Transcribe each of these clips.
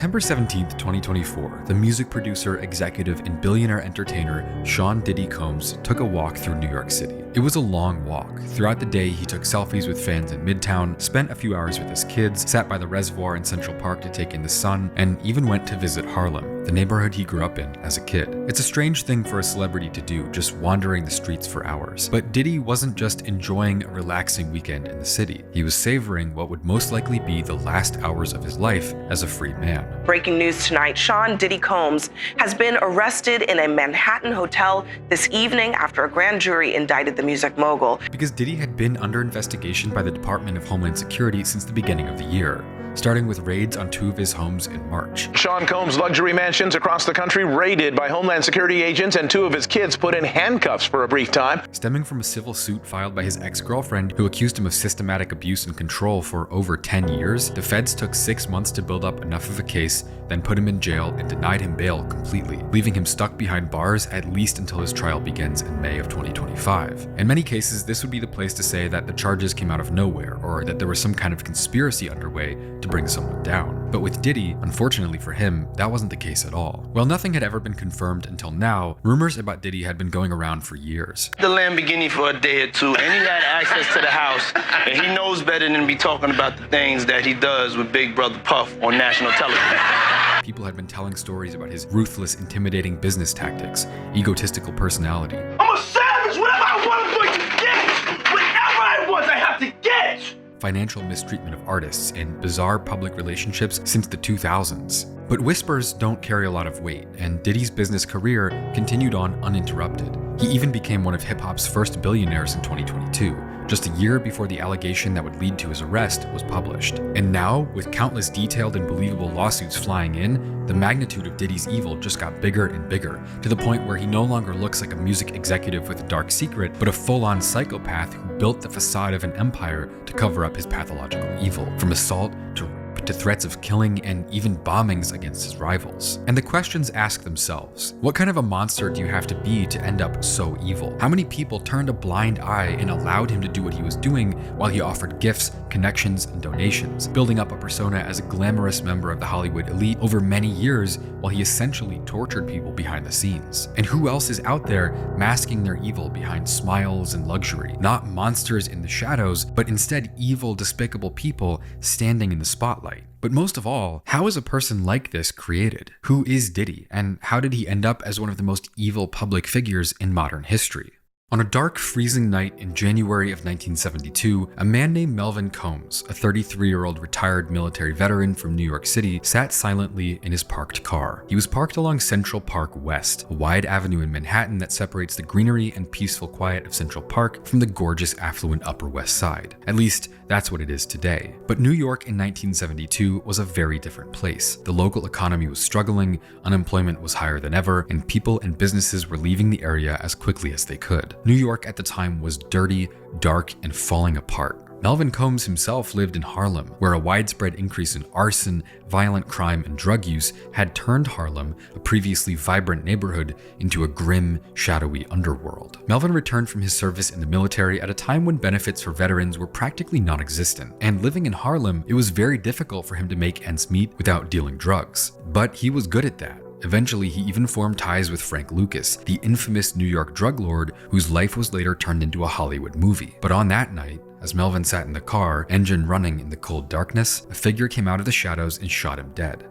September 17th, 2024, the music producer, executive, and billionaire entertainer Sean Diddy Combs took a walk through New York City. It was a long walk. Throughout the day, he took selfies with fans in Midtown, spent a few hours with his kids, sat by the reservoir in Central Park to take in the sun, and even went to visit Harlem, the neighborhood he grew up in as a kid. It's a strange thing for a celebrity to do, just wandering the streets for hours. But Diddy wasn't just enjoying a relaxing weekend in the city. He was savoring what would most likely be the last hours of his life as a free man. Breaking news tonight, Sean Diddy Combs has been arrested in a Manhattan hotel this evening after a grand jury indicted the music mogul. Because Diddy had been under investigation by the Department of Homeland Security since the beginning of the year, starting with raids on two of his homes in March. Sean Combs' luxury mansions across the country raided by Homeland Security agents, and two of his kids put in handcuffs for a brief time. Stemming from a civil suit filed by his ex-girlfriend who accused him of systematic abuse and control for over 10 years, the feds took 6 months to build up enough of a case, then put him in jail and denied him bail completely, leaving him stuck behind bars at least until his trial begins in May of 2025. In many cases, this would be the place to say that the charges came out of nowhere, or that there was some kind of conspiracy underway to bring someone down. But with Diddy, unfortunately for him, that wasn't the case at all. While nothing had ever been confirmed until now, rumors about Diddy had been going around for years. The Lamborghini for a day or two, and he had access to the house, and he knows better than to be talking about the things that he does with Big Brother Puff on national television. People had been telling stories about his ruthless, intimidating business tactics, egotistical personality. I'm a savage! Whatever I want, I'm going to get! Whatever I want, I have to get! Financial mistreatment of artists, and bizarre public relationships since the 2000s. But whispers don't carry a lot of weight, and Diddy's business career continued on uninterrupted. He even became one of hip-hop's first billionaires in 2022, just a year before the allegation that would lead to his arrest was published. And now, with countless detailed and believable lawsuits flying in, the magnitude of Diddy's evil just got bigger and bigger, to the point where he no longer looks like a music executive with a dark secret, but a full-on psychopath who built the facade of an empire to cover up his pathological evil, from assault to threats of killing and even bombings against his rivals. And the questions ask themselves, what kind of a monster do you have to be to end up so evil? How many people turned a blind eye and allowed him to do what he was doing while he offered gifts, connections, and donations, building up a persona as a glamorous member of the Hollywood elite over many years while he essentially tortured people behind the scenes? And who else is out there masking their evil behind smiles and luxury? Not monsters in the shadows, but instead evil, despicable people standing in the spotlight. But most of all, how is a person like this created? Who is Diddy, and how did he end up as one of the most evil public figures in modern history? On a dark, freezing night in January of 1972, a man named Melvin Combs, a 33-year-old retired military veteran from New York City, sat silently in his parked car. He was parked along Central Park West, a wide avenue in Manhattan that separates the greenery and peaceful quiet of Central Park from the gorgeous, affluent Upper West Side. At least, that's what it is today. But New York in 1972 was a very different place. The local economy was struggling, unemployment was higher than ever, and people and businesses were leaving the area as quickly as they could. New York at the time was dirty, dark, and falling apart. Melvin Combs himself lived in Harlem, where a widespread increase in arson, violent crime, and drug use had turned Harlem, a previously vibrant neighborhood, into a grim, shadowy underworld. Melvin returned from his service in the military at a time when benefits for veterans were practically non-existent, and living in Harlem, it was very difficult for him to make ends meet without dealing drugs. But he was good at that. Eventually, he even formed ties with Frank Lucas, the infamous New York drug lord whose life was later turned into a Hollywood movie. But on that night, as Melvin sat in the car, engine running in the cold darkness, a figure came out of the shadows and shot him dead.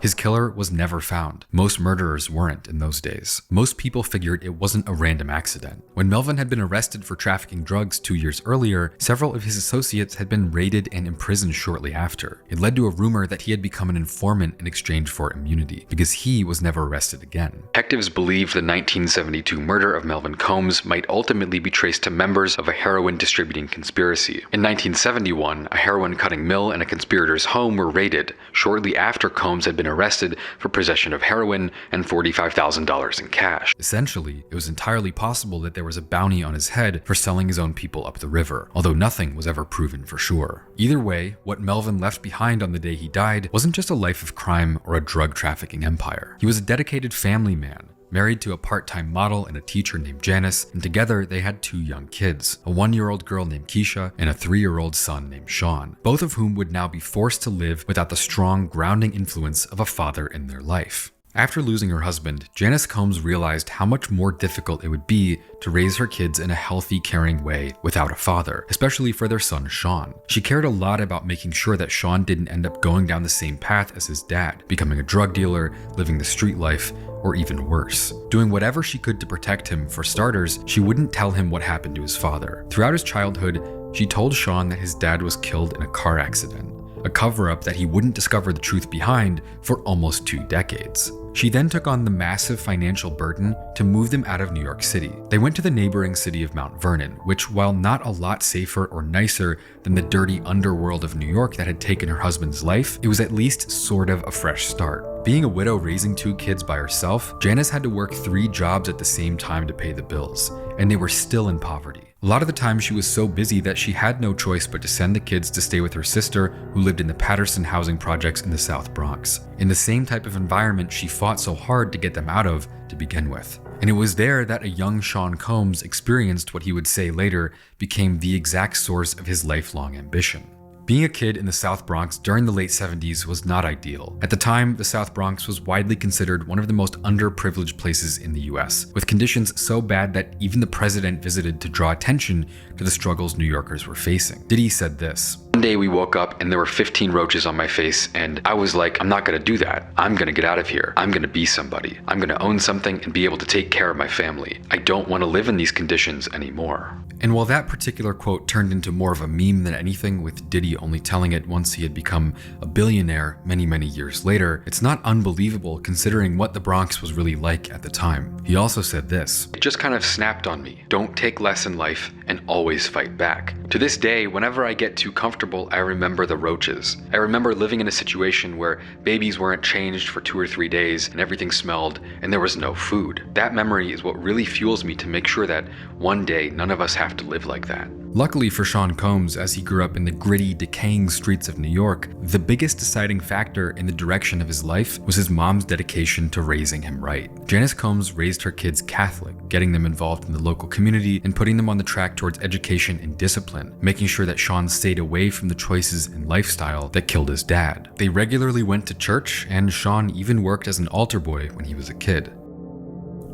His killer was never found. Most murderers weren't in those days. Most people figured it wasn't a random accident. When Melvin had been arrested for trafficking drugs 2 years earlier, several of his associates had been raided and imprisoned shortly after. It led to a rumor that he had become an informant in exchange for immunity, because he was never arrested again. Detectives believed the 1972 murder of Melvin Combs might ultimately be traced to members of a heroin distributing conspiracy. In 1971, a heroin cutting mill and a conspirator's home were raided, shortly after Combs had been arrested for possession of heroin and $45,000 in cash. Essentially, it was entirely possible that there was a bounty on his head for selling his own people up the river, although nothing was ever proven for sure. Either way, what Melvin left behind on the day he died wasn't just a life of crime or a drug trafficking empire. He was a dedicated family man, married to a part-time model and a teacher named Janice, and together they had 2 young kids, a 1-year-old girl named Keisha and a 3-year-old son named Sean, both of whom would now be forced to live without the strong, grounding influence of a father in their life. After losing her husband, Janice Combs realized how much more difficult it would be to raise her kids in a healthy, caring way without a father, especially for their son Sean. She cared a lot about making sure that Sean didn't end up going down the same path as his dad, becoming a drug dealer, living the street life, or even worse. Doing whatever she could to protect him. For starters, she wouldn't tell him what happened to his father. Throughout his childhood, she told Sean that his dad was killed in a car accident, a cover-up that he wouldn't discover the truth behind for almost 2 decades. She then took on the massive financial burden to move them out of New York City. They went to the neighboring city of Mount Vernon, which, while not a lot safer or nicer than the dirty underworld of New York that had taken her husband's life, it was at least sort of a fresh start. Being a widow raising 2 kids by herself, Janice had to work 3 jobs at the same time to pay the bills, and they were still in poverty. A lot of the time she was so busy that she had no choice but to send the kids to stay with her sister, who lived in the Patterson housing projects in the South Bronx, in the same type of environment she fought so hard to get them out of to begin with. And it was there that a young Sean Combs experienced what he would say later became the exact source of his lifelong ambition. Being a kid in the South Bronx during the late 70s was not ideal. At the time, the South Bronx was widely considered one of the most underprivileged places in the US, with conditions so bad that even the president visited to draw attention to the struggles New Yorkers were facing. Diddy said this: "One day we woke up and there were 15 roaches on my face, and I was like, I'm not gonna do that. I'm gonna get out of here. I'm gonna be somebody. I'm gonna own something and be able to take care of my family. I don't want to live in these conditions anymore." And while that particular quote turned into more of a meme than anything, with Diddy only telling it once he had become a billionaire many years later, it's not unbelievable considering what the Bronx was really like at the time. He also said this: "It just kind of snapped on me. Don't take less in life and always fight back. To this day, whenever I get too comfortable, I remember the roaches. I remember living in a situation where babies weren't changed for 2 or 3 days and everything smelled and there was no food. That memory is what really fuels me to make sure that one day none of us have to live like that." Luckily for Sean Combs, as he grew up in the gritty, decaying streets of New York, the biggest deciding factor in the direction of his life was his mom's dedication to raising him right. Janice Combs raised her kids Catholic, getting them involved in the local community and putting them on the track towards education and discipline, making sure that Sean stayed away from the choices and lifestyle that killed his dad. They regularly went to church, and Sean even worked as an altar boy when he was a kid.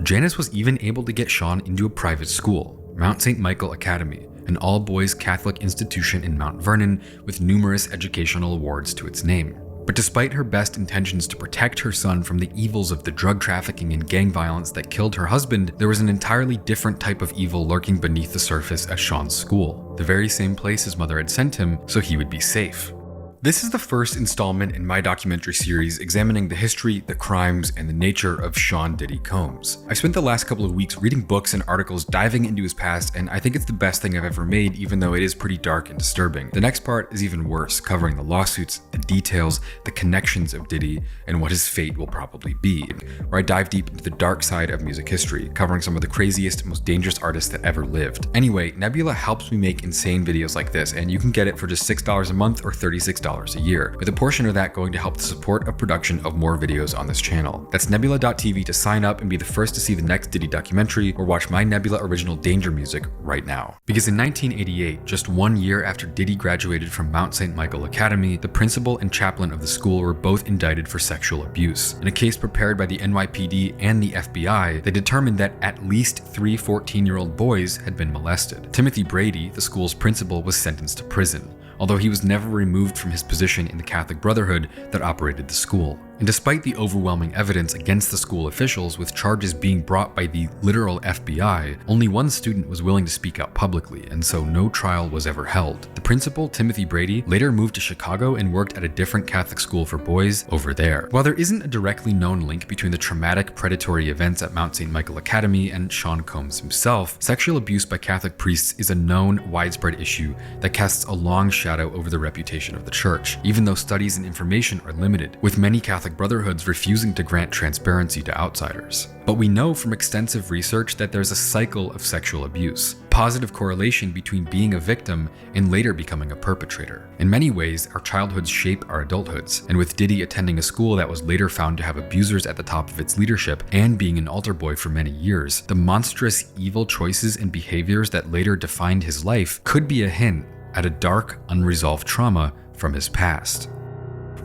Janice was even able to get Sean into a private school, Mount St. Michael Academy, an all-boys Catholic institution in Mount Vernon with numerous educational awards to its name. But despite her best intentions to protect her son from the evils of the drug trafficking and gang violence that killed her husband, there was an entirely different type of evil lurking beneath the surface at Sean's school, the very same place his mother had sent him so he would be safe. This is the first installment in my documentary series examining the history, the crimes, and the nature of Sean Diddy Combs. I spent the last couple of weeks reading books and articles diving into his past, and I think it's the best thing I've ever made, even though it is pretty dark and disturbing. The next part is even worse, covering the lawsuits, the details, the connections of Diddy, and what his fate will probably be, where I dive deep into the dark side of music history, covering some of the craziest, most dangerous artists that ever lived. Anyway, Nebula helps me make insane videos like this, and you can get it for just $6 a month or $36 a year, with a portion of that going to help the support of production of more videos on this channel. That's nebula.tv to sign up and be the first to see the next Diddy documentary or watch my Nebula original Danger music right now. Because in 1988, just 1 year after Diddy graduated from Mount St. Michael Academy, the principal and chaplain of the school were both indicted for sexual abuse. In a case prepared by the NYPD and the FBI, they determined that at least 3 14-year-old boys had been molested. Timothy Brady, the school's principal, was sentenced to prison, although he was never removed from his position in the Catholic Brotherhood that operated the school. And despite the overwhelming evidence against the school officials, with charges being brought by the literal FBI, only one student was willing to speak out publicly, and so no trial was ever held. The principal, Timothy Brady, later moved to Chicago and worked at a different Catholic school for boys over there. While there isn't a directly known link between the traumatic predatory events at Mount St. Michael Academy and Sean Combs himself, sexual abuse by Catholic priests is a known, widespread issue that casts a long shadow over the reputation of the church, even though studies and information are limited, with many Catholic brotherhoods refusing to grant transparency to outsiders. But we know from extensive research that there's a cycle of sexual abuse. positive correlation between being a victim and later becoming a perpetrator. In many ways, our childhoods shape our adulthoods, and with Diddy attending a school that was later found to have abusers at the top of its leadership and being an altar boy for many years, the monstrous evil choices and behaviors that later defined his life could be a hint at a dark, unresolved trauma from his past.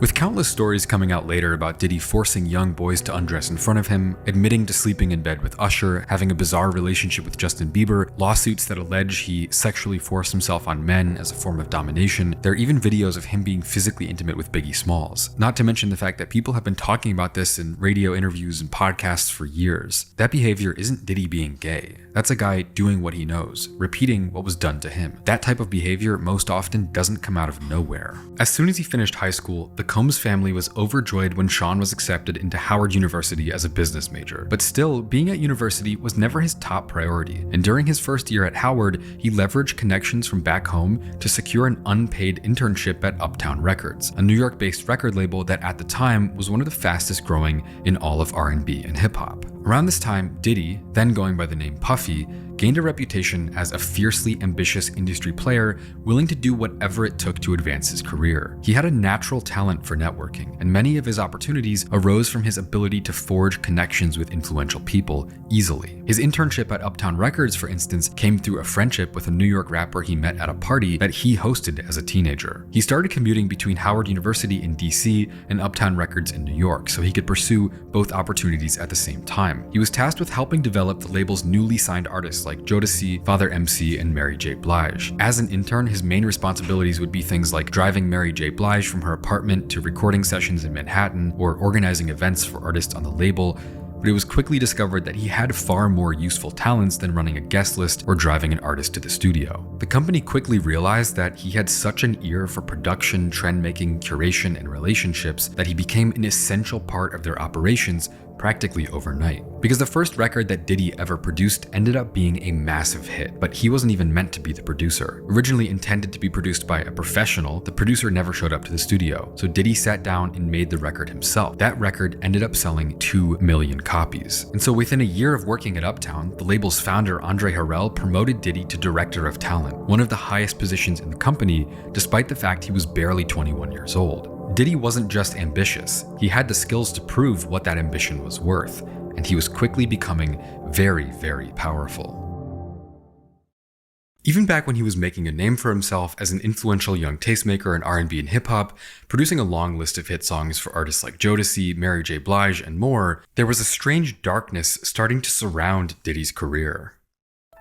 With countless stories coming out later about Diddy forcing young boys to undress in front of him, admitting to sleeping in bed with Usher, having a bizarre relationship with Justin Bieber, lawsuits that allege he sexually forced himself on men as a form of domination, there are even videos of him being physically intimate with Biggie Smalls. Not to mention the fact that people have been talking about this in radio interviews and podcasts for years. That behavior isn't Diddy being gay. That's a guy doing what he knows, repeating what was done to him. That type of behavior most often doesn't come out of nowhere. As soon as he finished high school, the Combs family was overjoyed when Sean was accepted into Howard University as a business major. But still, being at university was never his top priority. And during his first year at Howard, he leveraged connections from back home to secure an unpaid internship at Uptown Records, a New York-based record label that at the time was one of the fastest growing in all of R&B and hip-hop. Around this time, Diddy, then going by the name Puffy, gained a reputation as a fiercely ambitious industry player willing to do whatever it took to advance his career. He had a natural talent for networking, and many of his opportunities arose from his ability to forge connections with influential people easily. His internship at Uptown Records, for instance, came through a friendship with a New York rapper he met at a party that he hosted as a teenager. He started commuting between Howard University in DC and Uptown Records in New York so he could pursue both opportunities at the same time. He was tasked with helping develop the label's newly signed artists like Jodeci, Father MC, and Mary J. Blige. As an intern, his main responsibilities would be things like driving Mary J. Blige from her apartment to recording sessions in Manhattan or organizing events for artists on the label, but it was quickly discovered that he had far more useful talents than running a guest list or driving an artist to the studio. The company quickly realized that he had such an ear for production, trend-making, curation, and relationships that he became an essential part of their operations practically overnight. Because the first record that Diddy ever produced ended up being a massive hit, but he wasn't even meant to be the producer. Originally intended to be produced by a professional, the producer never showed up to the studio, so Diddy sat down and made the record himself. That record ended up selling 2 million copies. And so within a year of working at Uptown, the label's founder, Andre Harrell, promoted Diddy to Director of Talent, one of the highest positions in the company, despite the fact he was barely 21 years old. Diddy wasn't just ambitious, he had the skills to prove what that ambition was worth, and he was quickly becoming very, very powerful. Even back when he was making a name for himself as an influential young tastemaker in R&B and hip-hop, producing a long list of hit songs for artists like Jodeci, Mary J. Blige, and more, there was a strange darkness starting to surround Diddy's career.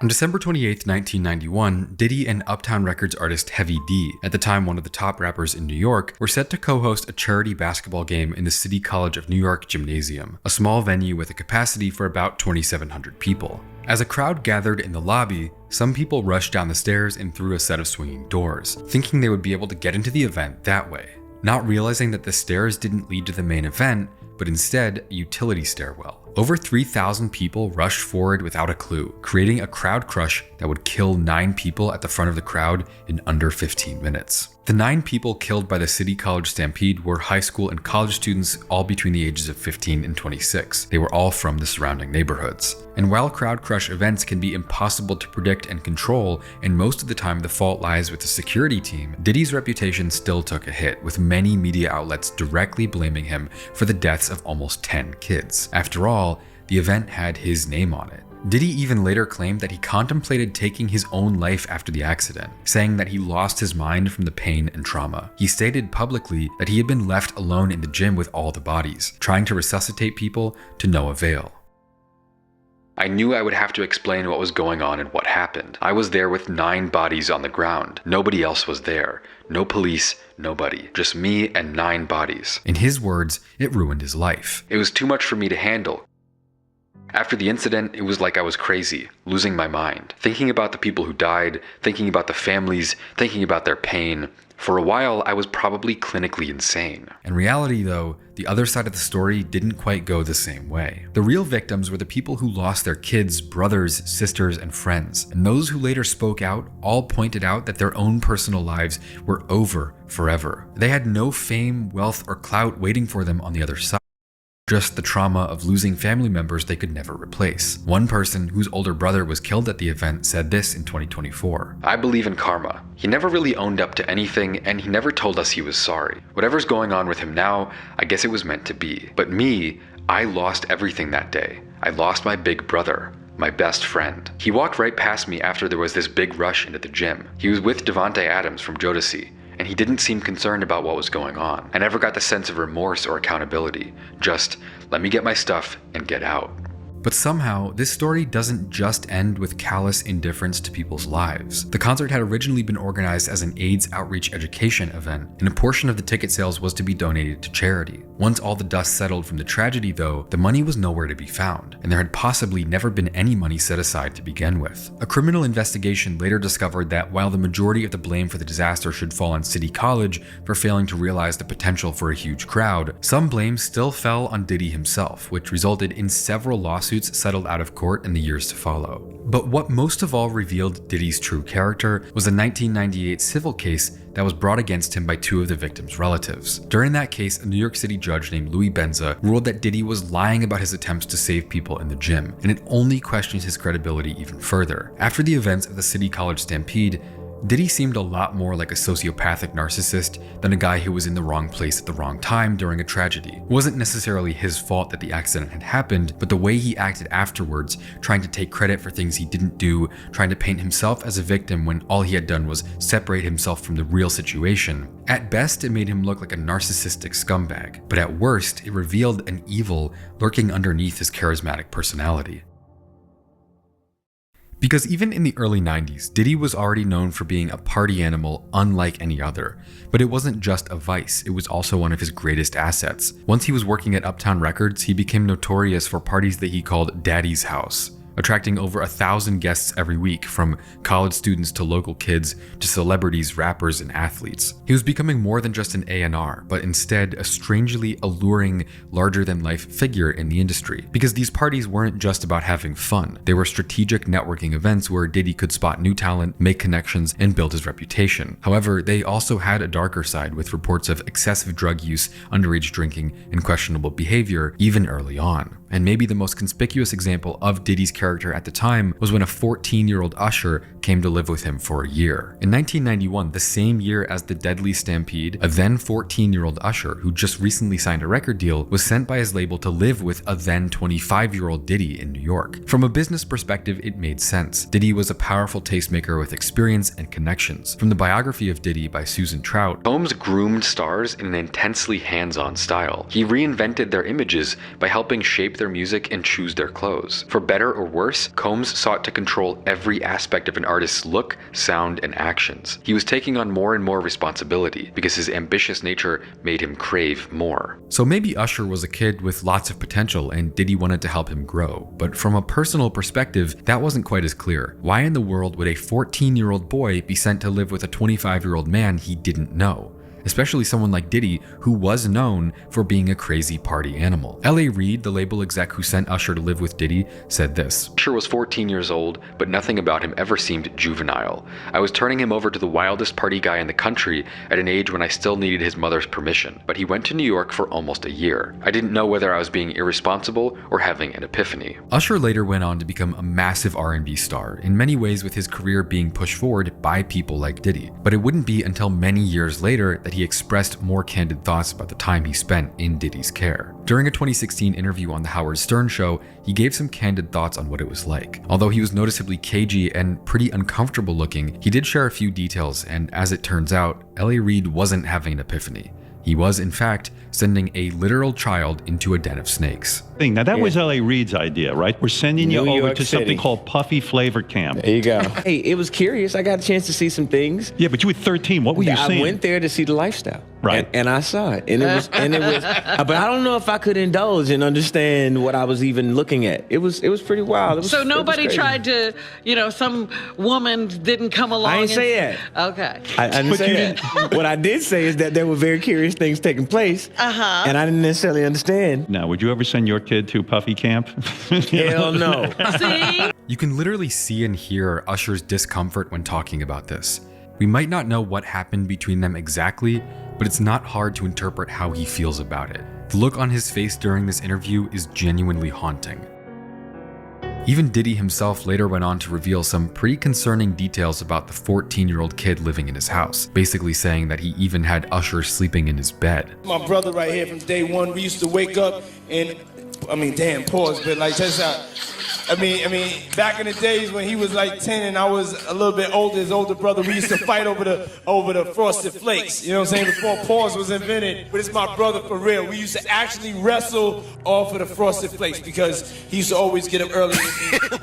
On December 28, 1991, Diddy and Uptown Records artist Heavy D, at the time one of the top rappers in New York, were set to co-host a charity basketball game in the City College of New York Gymnasium, a small venue with a capacity for about 2,700 people. As a crowd gathered in the lobby, some people rushed down the stairs and through a set of swinging doors, thinking they would be able to get into the event that way, not realizing that the stairs didn't lead to the main event, but instead a utility stairwell. Over 3,000 people rushed forward without a clue, creating a crowd crush that would kill 9 people at the front of the crowd in under 15 minutes. The 9 people killed by the City College Stampede were high school and college students, all between the ages of 15 and 26. They were all from the surrounding neighborhoods. And while crowd crush events can be impossible to predict and control, and most of the time the fault lies with the security team, Diddy's reputation still took a hit, with many media outlets directly blaming him for the deaths of almost 10 kids. After all, the event had his name on it. Diddy even later claimed that he contemplated taking his own life after the accident, saying that he lost his mind from the pain and trauma. He stated publicly that he had been left alone in the gym with all the bodies, trying to resuscitate people to no avail. I knew I would have to explain what was going on and what happened. I was there with 9 bodies on the ground. Nobody else was there. No police, nobody. Just me and 9 bodies. In his words, it ruined his life. It was too much for me to handle. After the incident, it was like I was crazy, losing my mind, thinking about the people who died, thinking about the families, thinking about their pain. For a while, I was probably clinically insane. In reality, though, the other side of the story didn't quite go the same way. The real victims were the people who lost their kids, brothers, sisters, and friends. And those who later spoke out all pointed out that their own personal lives were over forever. They had no fame, wealth, or clout waiting for them on the other side. just the trauma of losing family members they could never replace. One person, whose older brother was killed at the event, said this in 2024. "I believe in karma. He never really owned up to anything, and he never told us he was sorry. Whatever's going on with him now, I guess it was meant to be. But me, I lost everything that day. I lost my big brother, my best friend. He walked right past me after there was this big rush into the gym. He was with Devontae Adams from Jodeci, and he didn't seem concerned about what was going on. I never got the sense of remorse or accountability. Just, let me get my stuff and get out." But somehow, this story doesn't just end with callous indifference to people's lives. The concert had originally been organized as an AIDS outreach education event, and a portion of the ticket sales was to be donated to charity. Once all the dust settled from the tragedy, though, the money was nowhere to be found, and there had possibly never been any money set aside to begin with. A criminal investigation later discovered that while the majority of the blame for the disaster should fall on City College for failing to realize the potential for a huge crowd, some blame still fell on Diddy himself, which resulted in several lawsuits settled out of court in the years to follow. But what most of all revealed Diddy's true character was a 1998 civil case that was brought against him by two of the victims' relatives. During that case, a New York City judge named Louis Benza ruled that Diddy was lying about his attempts to save people in the gym, and it only questioned his credibility even further. After the events of the City College stampede, Diddy seemed a lot more like a sociopathic narcissist than a guy who was in the wrong place at the wrong time during a tragedy. It wasn't necessarily his fault that the accident had happened, but the way he acted afterwards, trying to take credit for things he didn't do, trying to paint himself as a victim when all he had done was separate himself from the real situation. At best, it made him look like a narcissistic scumbag, but at worst, it revealed an evil lurking underneath his charismatic personality. Because even in the early 90s, Diddy was already known for being a party animal unlike any other. But it wasn't just a vice, it was also one of his greatest assets. Once he was working at Uptown Records, he became notorious for parties that he called Daddy's House, attracting over 1,000 guests every week, from college students to local kids to celebrities, rappers, and athletes. He was becoming more than just an A&R, but instead a strangely alluring, larger-than-life figure in the industry. Because these parties weren't just about having fun. They were strategic networking events where Diddy could spot new talent, make connections, and build his reputation. However, they also had a darker side, with reports of excessive drug use, underage drinking, and questionable behavior even early on. And maybe the most conspicuous example of Diddy's character at the time was when a 14-year-old usher came to live with him for a year. In 1991, the same year as the deadly stampede, a then 14-year-old usher who just recently signed a record deal was sent by his label to live with a then 25-year-old Diddy in New York. From a business perspective, it made sense. Diddy was a powerful tastemaker with experience and connections. From the biography of Diddy by Susan Trout, Combs groomed stars in an intensely hands-on style. He reinvented their images by helping shape their music and choose their clothes. For better or worse, Combs sought to control every aspect of an artist's look, sound, and actions. He was taking on more and more responsibility because his ambitious nature made him crave more. So maybe Usher was a kid with lots of potential and Diddy wanted to help him grow, but from a personal perspective, that wasn't quite as clear. Why in the world would a 14-year-old boy be sent to live with a 25-year-old man he didn't know? Especially someone like Diddy, who was known for being a crazy party animal. L.A. Reid, the label exec who sent Usher to live with Diddy, said this: "Usher was 14 years old, but nothing about him ever seemed juvenile. I was turning him over to the wildest party guy in the country at an age when I still needed his mother's permission. But he went to New York for almost a year. I didn't know whether I was being irresponsible or having an epiphany." Usher later went on to become a massive R&B star, in many ways with his career being pushed forward by people like Diddy. But it wouldn't be until many years later that he expressed more candid thoughts about the time he spent in Diddy's care. During a 2016 interview on The Howard Stern Show, he gave some candid thoughts on what it was like. Although he was noticeably cagey and pretty uncomfortable looking, he did share a few details, and as it turns out, L.A. Reid wasn't having an epiphany. He was, in fact, sending a literal child into a den of snakes. Now, that was L.A. Reid's idea, right? We're sending you over to something called Puffy Flavor Camp. There you go. Hey, it was curious. I got a chance to see some things. Yeah, but you were 13. What were you seeing? I went there to see the lifestyle. Right. And I saw it. And it was, but I don't know if I could indulge and understand what I was even looking at. It was pretty wild. So nobody tried to, some woman didn't come along. I didn't say that. Okay. I didn't say that. What I did say is that there were very curious things taking place. And I didn't necessarily understand. Now, would you ever send your kid to Puffy Camp? Hell no. See? You can literally see and hear Usher's discomfort when talking about this. We might not know what happened between them exactly, but it's not hard to interpret how he feels about it. The look on his face during this interview is genuinely haunting. Even Diddy himself later went on to reveal some pretty concerning details about the 14-year-old kid living in his house, basically saying that he even had Usher sleeping in his bed. My brother right here from day one, we used to wake up and, pause, but like that's how, back in the days when he was like 10 and I was a little bit older, his older brother, we used to fight over the Frosted Flakes, you know what I'm saying, before pause was invented. But it's my brother for real. We used to actually wrestle off of the Frosted Flakes because he used to always get up early.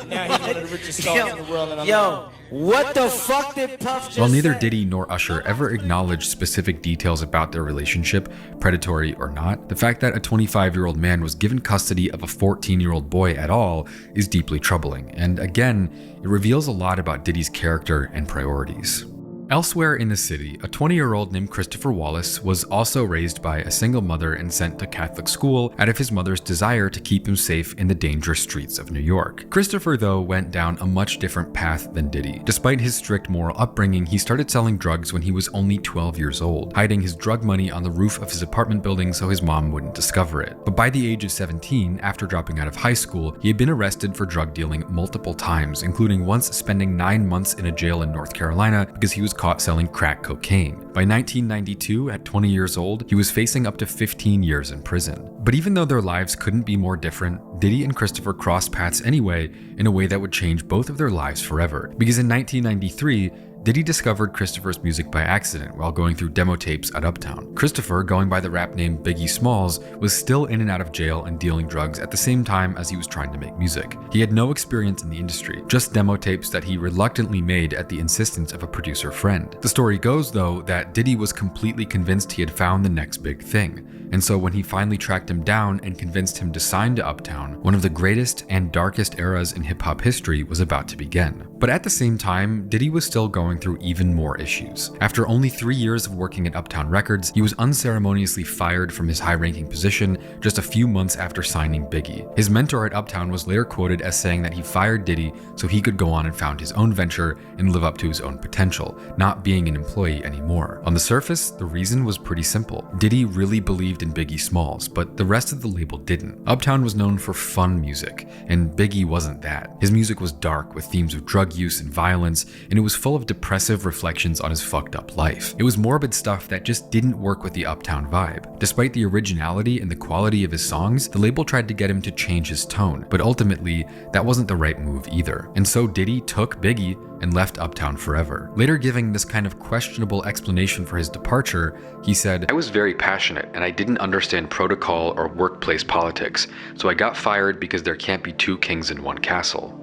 Now he's one of the richest stars in the world. And what the fuck did Puff just While neither say? Diddy nor Usher ever acknowledged specific details about their relationship, predatory or not, the fact that a 25-year-old man was given custody of a 14-year-old boy at all is deeply troubling, and again, it reveals a lot about Diddy's character and priorities. Elsewhere in the city, a 20-year-old named Christopher Wallace was also raised by a single mother and sent to Catholic school out of his mother's desire to keep him safe in the dangerous streets of New York. Christopher, though, went down a much different path than Diddy. Despite his strict moral upbringing, he started selling drugs when he was only 12 years old, hiding his drug money on the roof of his apartment building so his mom wouldn't discover it. But by the age of 17, after dropping out of high school, he had been arrested for drug dealing multiple times, including once spending 9 months in a jail in North Carolina because he was caught selling crack cocaine. By 1992, at 20 years old, he was facing up to 15 years in prison. But even though their lives couldn't be more different, Diddy and Christopher crossed paths anyway in a way that would change both of their lives forever. Because in 1993, Diddy discovered Christopher's music by accident while going through demo tapes at Uptown. Christopher, going by the rap name Biggie Smalls, was still in and out of jail and dealing drugs at the same time as he was trying to make music. He had no experience in the industry, just demo tapes that he reluctantly made at the insistence of a producer friend. The story goes, though, that Diddy was completely convinced he had found the next big thing. And so when he finally tracked him down and convinced him to sign to Uptown, one of the greatest and darkest eras in hip-hop history was about to begin. But at the same time, Diddy was still going through even more issues. After only 3 years of working at Uptown Records, he was unceremoniously fired from his high-ranking position just a few months after signing Biggie. His mentor at Uptown was later quoted as saying that he fired Diddy so he could go on and found his own venture and live up to his own potential, not being an employee anymore. On the surface, the reason was pretty simple. Diddy really believed in Biggie Smalls, but the rest of the label didn't. Uptown was known for fun music, and Biggie wasn't that. His music was dark with themes of drug use and violence, and it was full of depressive reflections on his fucked up life. It was morbid stuff that just didn't work with the Uptown vibe. Despite the originality and the quality of his songs, the label tried to get him to change his tone, but ultimately, that wasn't the right move either. And so Diddy took Biggie and left Uptown forever. Later giving this kind of questionable explanation for his departure, he said, "I was very passionate and I didn't understand protocol or workplace politics, so I got fired because there can't be two kings in one castle."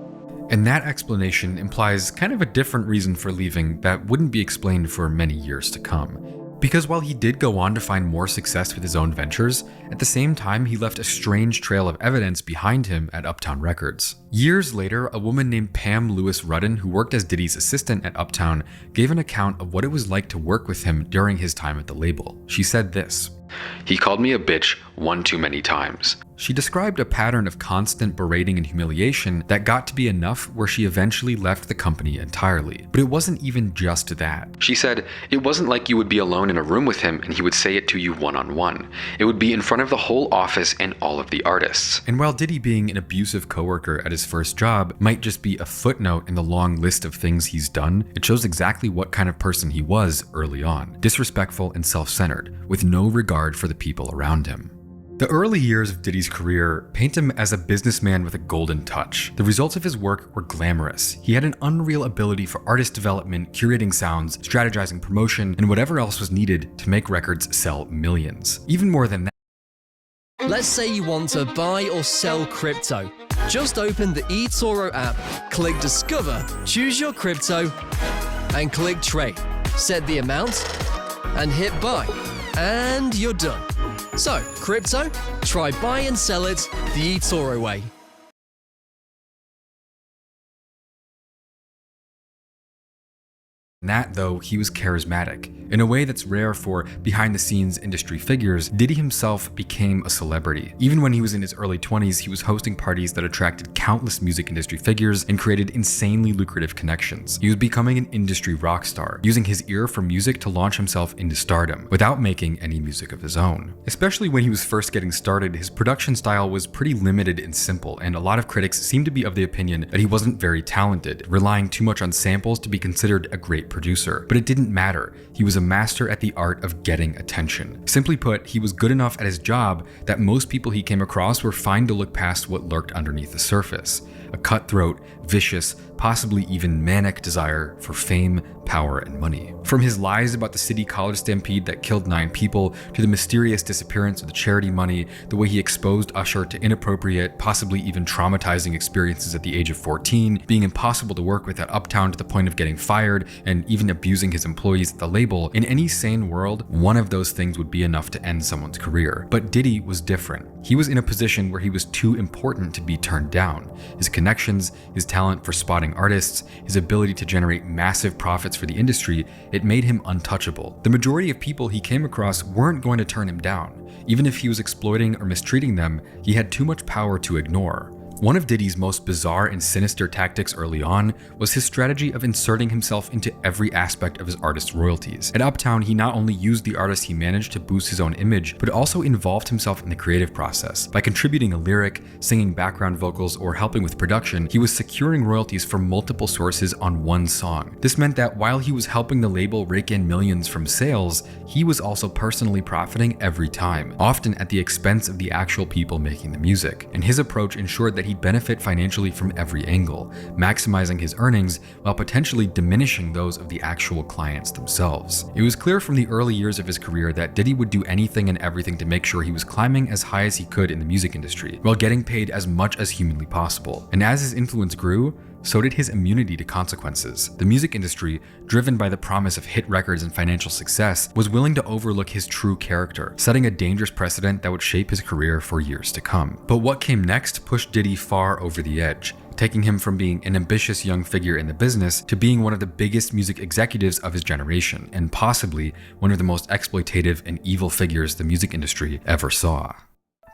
And that explanation implies kind of a different reason for leaving that wouldn't be explained for many years to come. Because while he did go on to find more success with his own ventures, at the same time he left a strange trail of evidence behind him at Uptown Records. Years later, a woman named Pam Lewis Rudden, who worked as Diddy's assistant at Uptown, gave an account of what it was like to work with him during his time at the label. She said this: "He called me a bitch one too many times." She described a pattern of constant berating and humiliation that got to be enough where she eventually left the company entirely. But it wasn't even just that. She said, "It wasn't like you would be alone in a room with him and he would say it to you one-on-one. It would be in front of the whole office and all of the artists." And while Diddy being an abusive coworker at his first job might just be a footnote in the long list of things he's done, it shows exactly what kind of person he was early on: disrespectful and self-centered, with no regard for the people around him. The early years of Diddy's career paint him as a businessman with a golden touch. The results of his work were glamorous. He had an unreal ability for artist development, curating sounds, strategizing promotion, and whatever else was needed to make records sell millions. Even more than that. Let's say you want to buy or sell crypto. Just open the eToro app, click Discover, choose your crypto, and click Trade. Set the amount, and hit Buy. And you're done. So, crypto? Try buy and sell it the eToro way. In that, though, he was charismatic. In a way that's rare for behind-the-scenes industry figures, Diddy himself became a celebrity. Even when he was in his early 20s, he was hosting parties that attracted countless music industry figures and created insanely lucrative connections. He was becoming an industry rock star, using his ear for music to launch himself into stardom, without making any music of his own. Especially when he was first getting started, his production style was pretty limited and simple, and a lot of critics seemed to be of the opinion that he wasn't very talented, relying too much on samples to be considered a great producer. But it didn't matter. He was a master at the art of getting attention. Simply put, he was good enough at his job that most people he came across were fine to look past what lurked underneath the surface. A cutthroat, vicious, possibly even manic desire for fame, power, and money. From his lies about the city college stampede that killed 9 people, to the mysterious disappearance of the charity money, the way he exposed Usher to inappropriate, possibly even traumatizing experiences at the age of 14, being impossible to work with at Uptown to the point of getting fired, and even abusing his employees at the label, in any sane world, one of those things would be enough to end someone's career. But Diddy was different. He was in a position where he was too important to be turned down. His connections, his talent for spotting artists, his ability to generate massive profits for the industry, it made him untouchable. The majority of people he came across weren't going to turn him down. Even if he was exploiting or mistreating them, he had too much power to ignore. One of Diddy's most bizarre and sinister tactics early on was his strategy of inserting himself into every aspect of his artist's royalties. At Uptown, he not only used the artists he managed to boost his own image, but also involved himself in the creative process. By contributing a lyric, singing background vocals, or helping with production, he was securing royalties from multiple sources on one song. This meant that while he was helping the label rake in millions from sales, he was also personally profiting every time, often at the expense of the actual people making the music. And his approach ensured that he'd benefit financially from every angle, maximizing his earnings while potentially diminishing those of the actual clients themselves. It was clear from the early years of his career that Diddy would do anything and everything to make sure he was climbing as high as he could in the music industry, while getting paid as much as humanly possible. And as his influence grew, so did his immunity to consequences. The music industry, driven by the promise of hit records and financial success, was willing to overlook his true character, setting a dangerous precedent that would shape his career for years to come. But what came next pushed Diddy far over the edge, taking him from being an ambitious young figure in the business to being one of the biggest music executives of his generation, and possibly one of the most exploitative and evil figures the music industry ever saw.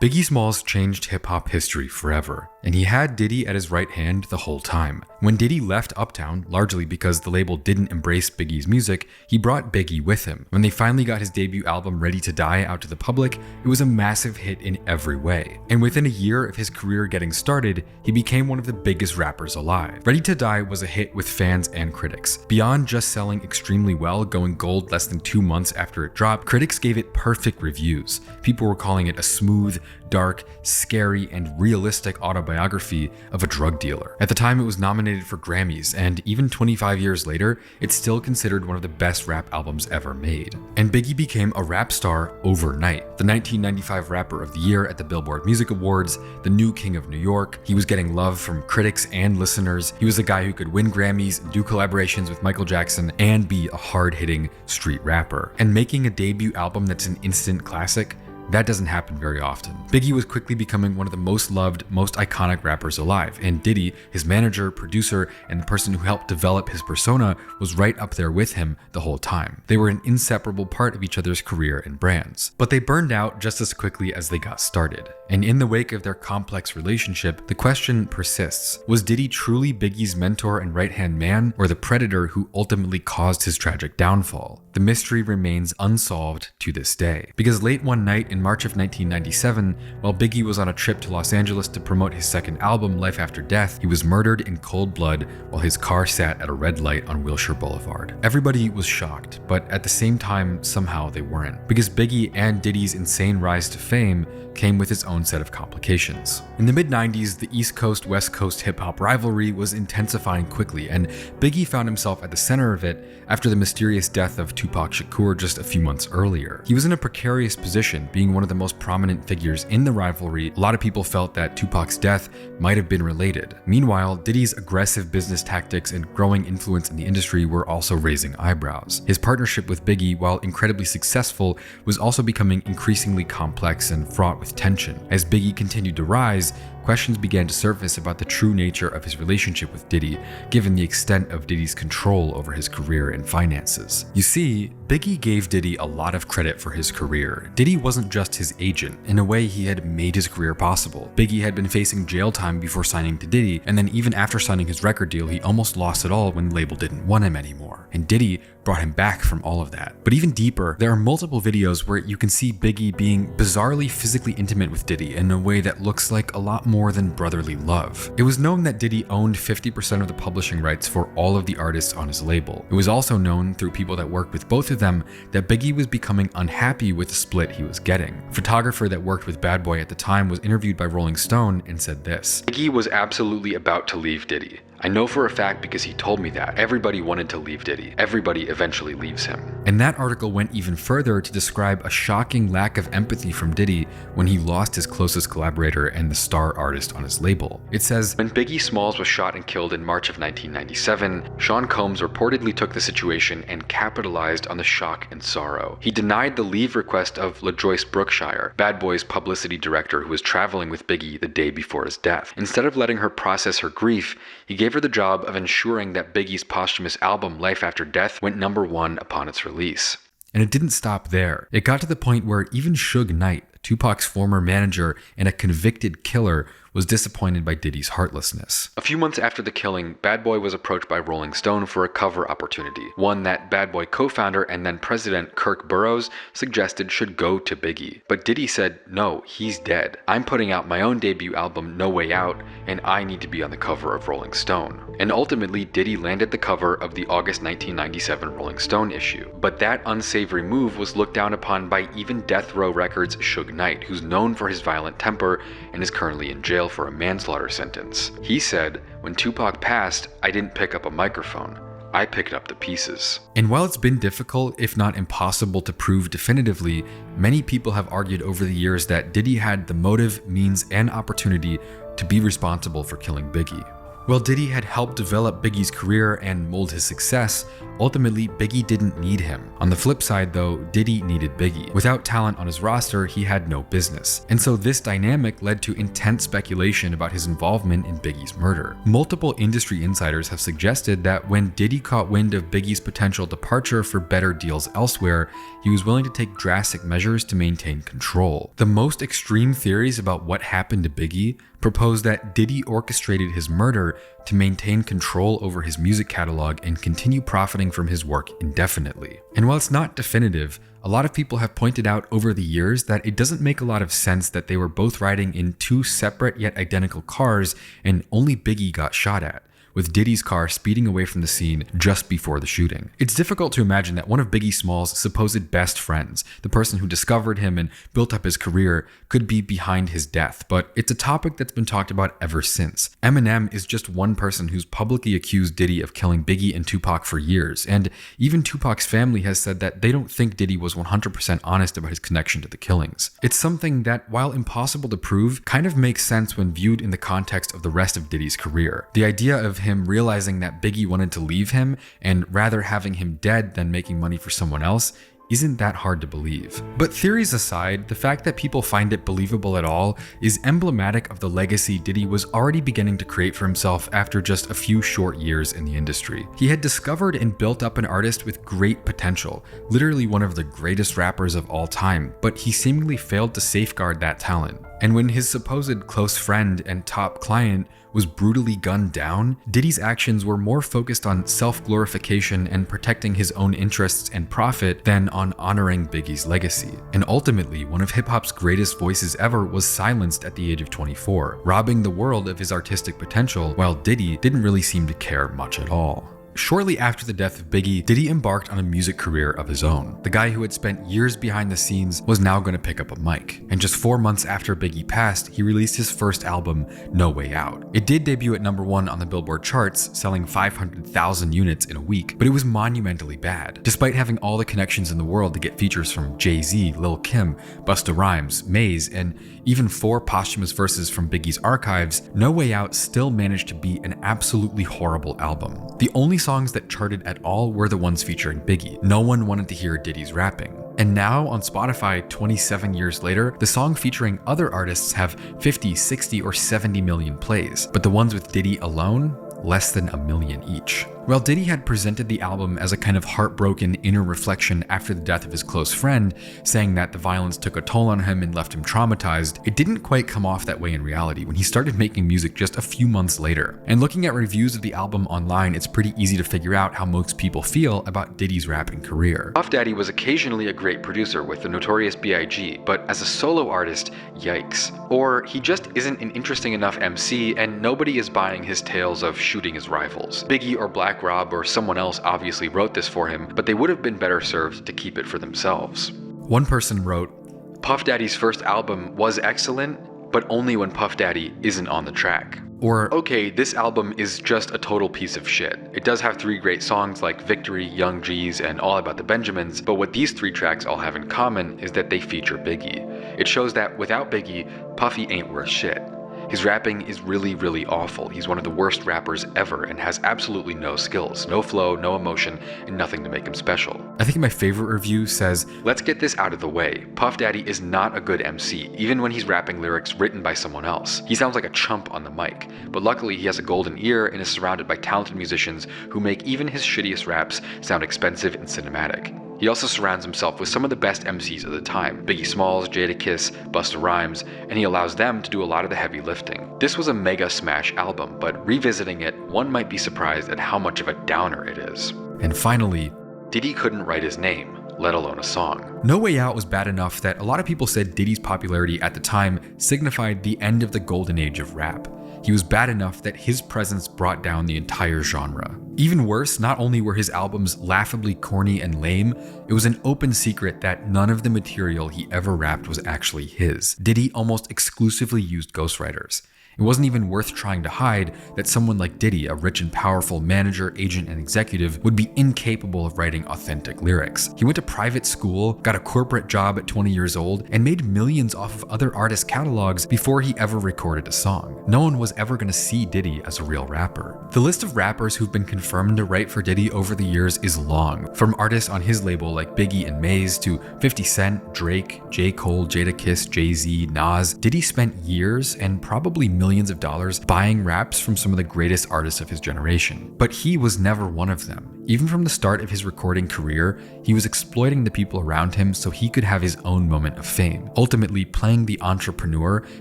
Biggie Smalls changed hip-hop history forever, and he had Diddy at his right hand the whole time. When Diddy left Uptown, largely because the label didn't embrace Biggie's music, he brought Biggie with him. When they finally got his debut album Ready to Die out to the public, it was a massive hit in every way. And within a year of his career getting started, he became one of the biggest rappers alive. Ready to Die was a hit with fans and critics. Beyond just selling extremely well, going gold less than 2 months after it dropped, critics gave it perfect reviews. People were calling it a smooth, dark, scary, and realistic autobiography of a drug dealer. At the time, it was nominated for Grammys, and even 25 years later, it's still considered one of the best rap albums ever made. And Biggie became a rap star overnight. The 1995 Rapper of the Year at the Billboard Music Awards, the new King of New York. He was getting love from critics and listeners. He was a guy who could win Grammys, do collaborations with Michael Jackson, and be a hard-hitting street rapper. And making a debut album that's an instant classic, that doesn't happen very often. Biggie was quickly becoming one of the most loved, most iconic rappers alive, and Diddy, his manager, producer, and the person who helped develop his persona, was right up there with him the whole time. They were an inseparable part of each other's career and brands. But they burned out just as quickly as they got started. And in the wake of their complex relationship, the question persists. Was Diddy truly Biggie's mentor and right-hand man, or the predator who ultimately caused his tragic downfall? The mystery remains unsolved to this day. Because late one night in March of 1997, while Biggie was on a trip to Los Angeles to promote his second album, Life After Death, he was murdered in cold blood while his car sat at a red light on Wilshire Boulevard. Everybody was shocked, but at the same time, somehow they weren't. Because Biggie and Diddy's insane rise to fame came with its own set of complications. In the mid-90s, the East Coast-West Coast hip-hop rivalry was intensifying quickly, and Biggie found himself at the center of it after the mysterious death of Tupac Shakur just a few months earlier. He was in a precarious position, being one of the most prominent figures in the rivalry. A lot of people felt that Tupac's death might have been related. Meanwhile, Diddy's aggressive business tactics and growing influence in the industry were also raising eyebrows. His partnership with Biggie, while incredibly successful, was also becoming increasingly complex and fraught with tension. As Biggie continued to rise, questions began to surface about the true nature of his relationship with Diddy, given the extent of Diddy's control over his career and finances. You see, Biggie gave Diddy a lot of credit for his career. Diddy wasn't just his agent. In a way, he had made his career possible. Biggie had been facing jail time before signing to Diddy, and then even after signing his record deal, he almost lost it all when the label didn't want him anymore. And Diddy brought him back from all of that. But even deeper, there are multiple videos where you can see Biggie being bizarrely physically intimate with Diddy in a way that looks like a lot more than brotherly love. It was known that Diddy owned 50% of the publishing rights for all of the artists on his label. It was also known through people that worked with both of them that Biggie was becoming unhappy with the split he was getting. A photographer that worked with Bad Boy at the time was interviewed by Rolling Stone and said this: "Biggie was absolutely about to leave Diddy. I know for a fact because he told me that. Everybody wanted to leave Diddy. Everybody eventually leaves him." And that article went even further to describe a shocking lack of empathy from Diddy when he lost his closest collaborator and the star artist on his label. It says, "When Biggie Smalls was shot and killed in March of 1997, Sean Combs reportedly took the situation and capitalized on the shock and sorrow. He denied the leave request of LaJoyce Brookshire, Bad Boy's publicity director who was traveling with Biggie the day before his death. Instead of letting her process her grief, he gave her the job of ensuring that Biggie's posthumous album Life After Death went #1 upon its release." And it didn't stop there. It got to the point where even Suge Knight, Tupac's former manager and a convicted killer, was disappointed by Diddy's heartlessness. A few months after the killing, Bad Boy was approached by Rolling Stone for a cover opportunity, one that Bad Boy co-founder and then president Kirk Burroughs suggested should go to Biggie. But Diddy said, "No, he's dead. I'm putting out my own debut album, No Way Out, and I need to be on the cover of Rolling Stone." And ultimately, Diddy landed the cover of the August 1997 Rolling Stone issue. But that unsavory move was looked down upon by even Death Row Records' Suge Knight, who's known for his violent temper and is currently in jail for a manslaughter sentence. He said, "When Tupac passed, I didn't pick up a microphone. I picked up the pieces." And while it's been difficult, if not impossible, to prove definitively, many people have argued over the years that Diddy had the motive, means, and opportunity to be responsible for killing Biggie. While Diddy had helped develop Biggie's career and mold his success, ultimately Biggie didn't need him. On the flip side though, Diddy needed Biggie. Without talent on his roster, he had no business. And so this dynamic led to intense speculation about his involvement in Biggie's murder. Multiple industry insiders have suggested that when Diddy caught wind of Biggie's potential departure for better deals elsewhere, he was willing to take drastic measures to maintain control. The most extreme theories about what happened to Biggie propose that Diddy orchestrated his murder to maintain control over his music catalog and continue profiting from his work indefinitely. And while it's not definitive, a lot of people have pointed out over the years that it doesn't make a lot of sense that they were both riding in two separate yet identical cars and only Biggie got shot at, with Diddy's car speeding away from the scene just before the shooting. It's difficult to imagine that one of Biggie Smalls' supposed best friends, the person who discovered him and built up his career, could be behind his death, but it's a topic that's been talked about ever since. Eminem is just one person who's publicly accused Diddy of killing Biggie and Tupac for years, and even Tupac's family has said that they don't think Diddy was 100% honest about his connection to the killings. It's something that, while impossible to prove, kind of makes sense when viewed in the context of the rest of Diddy's career. The idea of him realizing that Biggie wanted to leave him and rather having him dead than making money for someone else isn't that hard to believe. But theories aside, the fact that people find it believable at all is emblematic of the legacy Diddy was already beginning to create for himself after just a few short years in the industry. He had discovered and built up an artist with great potential, literally one of the greatest rappers of all time, but he seemingly failed to safeguard that talent. And when his supposed close friend and top client was brutally gunned down, Diddy's actions were more focused on self-glorification and protecting his own interests and profit than on honoring Biggie's legacy. And ultimately, one of hip-hop's greatest voices ever was silenced at the age of 24, robbing the world of his artistic potential, while Diddy didn't really seem to care much at all. Shortly after the death of Biggie, Diddy embarked on a music career of his own. The guy who had spent years behind the scenes was now going to pick up a mic. And just 4 months after Biggie passed, he released his first album, No Way Out. It did debut at #1 on the Billboard charts, selling 500,000 units in a week, but it was monumentally bad. Despite having all the connections in the world to get features from Jay-Z, Lil Kim, Busta Rhymes, Maze, and even 4 posthumous verses from Biggie's archives, No Way Out still managed to be an absolutely horrible album. The only songs that charted at all were the ones featuring Biggie. No one wanted to hear Diddy's rapping. And now on Spotify, 27 years later, the song featuring other artists have 50, 60, or 70 million plays, but the ones with Diddy alone, less than 1 million each. While Diddy had presented the album as a kind of heartbroken inner reflection after the death of his close friend, saying that the violence took a toll on him and left him traumatized, it didn't quite come off that way in reality when he started making music just a few months later. And looking at reviews of the album online, it's pretty easy to figure out how most people feel about Diddy's rapping career. Puff Daddy was occasionally a great producer with the Notorious B.I.G., but as a solo artist, yikes. Or he just isn't an interesting enough MC and nobody is buying his tales of shooting his rivals. Biggie or Black Rob or someone else obviously wrote this for him, but they would have been better served to keep it for themselves. One person wrote, Puff Daddy's first album was excellent, but only when Puff Daddy isn't on the track. Or, okay, this album is just a total piece of shit. It does have 3 great songs like Victory, Young G's, and All About the Benjamins, but what these 3 tracks all have in common is that they feature Biggie. It shows that without Biggie, Puffy ain't worth shit. His rapping is really, really awful. He's one of the worst rappers ever and has absolutely no skills, no flow, no emotion, and nothing to make him special. I think my favorite review says, let's get this out of the way. Puff Daddy is not a good MC, even when he's rapping lyrics written by someone else. He sounds like a chump on the mic, but luckily he has a golden ear and is surrounded by talented musicians who make even his shittiest raps sound expensive and cinematic. He also surrounds himself with some of the best MCs of the time, Biggie Smalls, Jadakiss, Busta Rhymes, and he allows them to do a lot of the heavy lifting. This was a mega smash album, but revisiting it, one might be surprised at how much of a downer it is. And finally, Diddy couldn't write his name, let alone a song. No Way Out was bad enough that a lot of people said Diddy's popularity at the time signified the end of the golden age of rap. He was bad enough that his presence brought down the entire genre. Even worse, not only were his albums laughably corny and lame, it was an open secret that none of the material he ever rapped was actually his. Diddy almost exclusively used ghostwriters. It wasn't even worth trying to hide that someone like Diddy, a rich and powerful manager, agent, and executive, would be incapable of writing authentic lyrics. He went to private school, got a corporate job at 20 years old, and made millions off of other artists' catalogs before he ever recorded a song. No one was ever going to see Diddy as a real rapper. The list of rappers who've been confirmed to write for Diddy over the years is long, from artists on his label like Biggie and Maze to 50 Cent, Drake, J. Cole, Jadakiss, Jay-Z, Nas. Diddy spent years and probably millions of dollars buying raps from some of the greatest artists of his generation. But he was never one of them. Even from the start of his recording career, he was exploiting the people around him so he could have his own moment of fame, ultimately playing the entrepreneur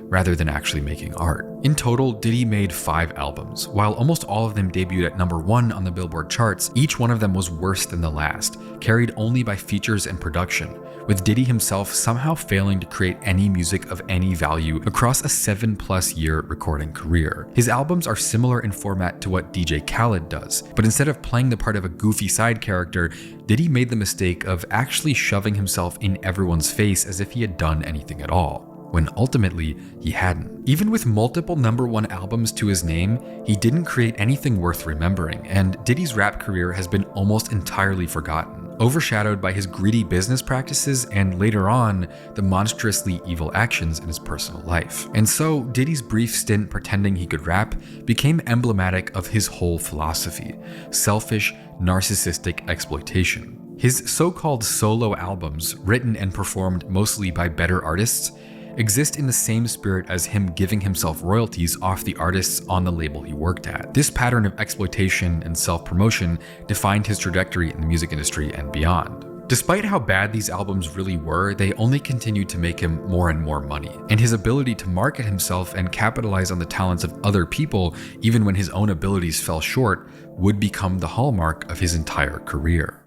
rather than actually making art. In total, Diddy made 5 albums. While almost all of them debuted at #1 on the Billboard charts, each one of them was worse than the last, carried only by features and production, with Diddy himself somehow failing to create any music of any value across a 7+ year recording career. His albums are similar in format to what DJ Khaled does, but instead of playing the part of a goofy side character, Diddy made the mistake of actually shoving himself in everyone's face as if he had done anything at all, when ultimately he hadn't. Even with multiple #1 albums to his name, he didn't create anything worth remembering, and Diddy's rap career has been almost entirely forgotten, overshadowed by his greedy business practices and later on, the monstrously evil actions in his personal life. And so, Diddy's brief stint pretending he could rap became emblematic of his whole philosophy: selfish, narcissistic exploitation. His so-called solo albums, written and performed mostly by better artists, exist in the same spirit as him giving himself royalties off the artists on the label he worked at. This pattern of exploitation and self-promotion defined his trajectory in the music industry and beyond. Despite how bad these albums really were, they only continued to make him more and more money, and his ability to market himself and capitalize on the talents of other people, even when his own abilities fell short, would become the hallmark of his entire career.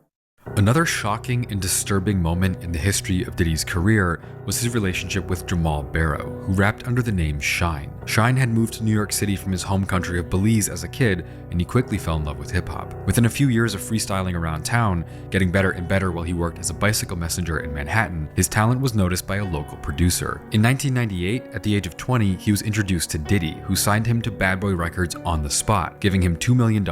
Another shocking and disturbing moment in the history of Diddy's career was his relationship with Jamal Barrow, who rapped under the name Shine. Shine had moved to New York City from his home country of Belize as a kid, and he quickly fell in love with hip-hop. Within a few years of freestyling around town, getting better and better while he worked as a bicycle messenger in Manhattan, his talent was noticed by a local producer. In 1998, at the age of 20, he was introduced to Diddy, who signed him to Bad Boy Records on the spot, giving him $2 million,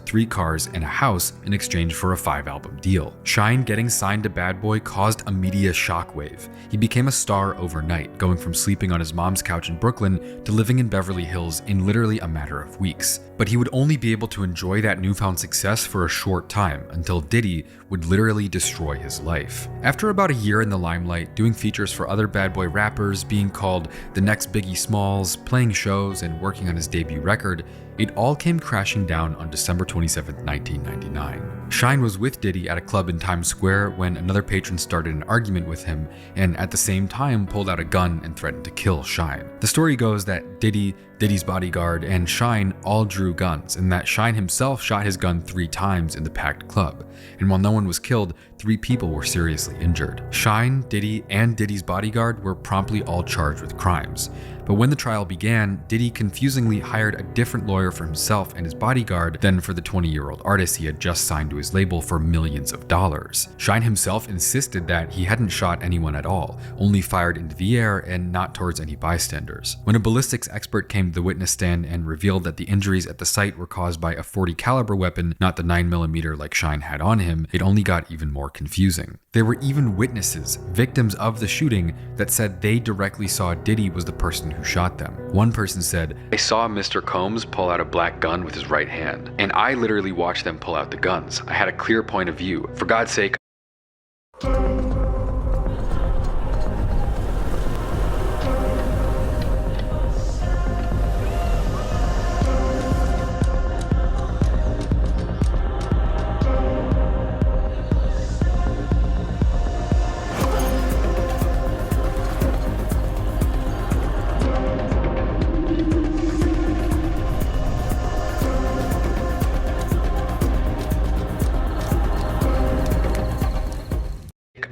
3 cars, and a house in exchange for a 5-album deal. Shine getting signed to Bad Boy caused a media shockwave. He became a star overnight, going from sleeping on his mom's couch in Brooklyn to living in Beverly Hills in literally a matter of weeks. But he would only be able to enjoy that newfound success for a short time until Diddy would literally destroy his life. After about a year in the limelight, doing features for other bad boy rappers, being called the next Biggie Smalls, playing shows, and working on his debut record, it all came crashing down on December 27, 1999. Shine was with Diddy at a club in Times Square when another patron started an argument with him and at the same time pulled out a gun and threatened to kill Shine. The story goes that Diddy, Diddy's bodyguard, and Shine all drew guns, and that Shine himself shot his gun 3 times in the packed club. And while no one was killed, 3 people were seriously injured. Shine, Diddy, and Diddy's bodyguard were promptly all charged with crimes. But when the trial began, Diddy confusingly hired a different lawyer for himself and his bodyguard than for the 20-year-old artist he had just signed to his label for millions of dollars. Shine himself insisted that he hadn't shot anyone at all, only fired into the air and not towards any bystanders. When a ballistics expert came to the witness stand and revealed that the injuries at the site were caused by a .40 caliber weapon, not the 9mm like Shine had on him, it only got even more confusing. There were even witnesses, victims of the shooting, that said they directly saw Diddy was the person who shot them. One person said, "I saw Mr. Combs pull out a black gun with his right hand, and I literally watched them pull out the guns. I had a clear point of view. For God's sake,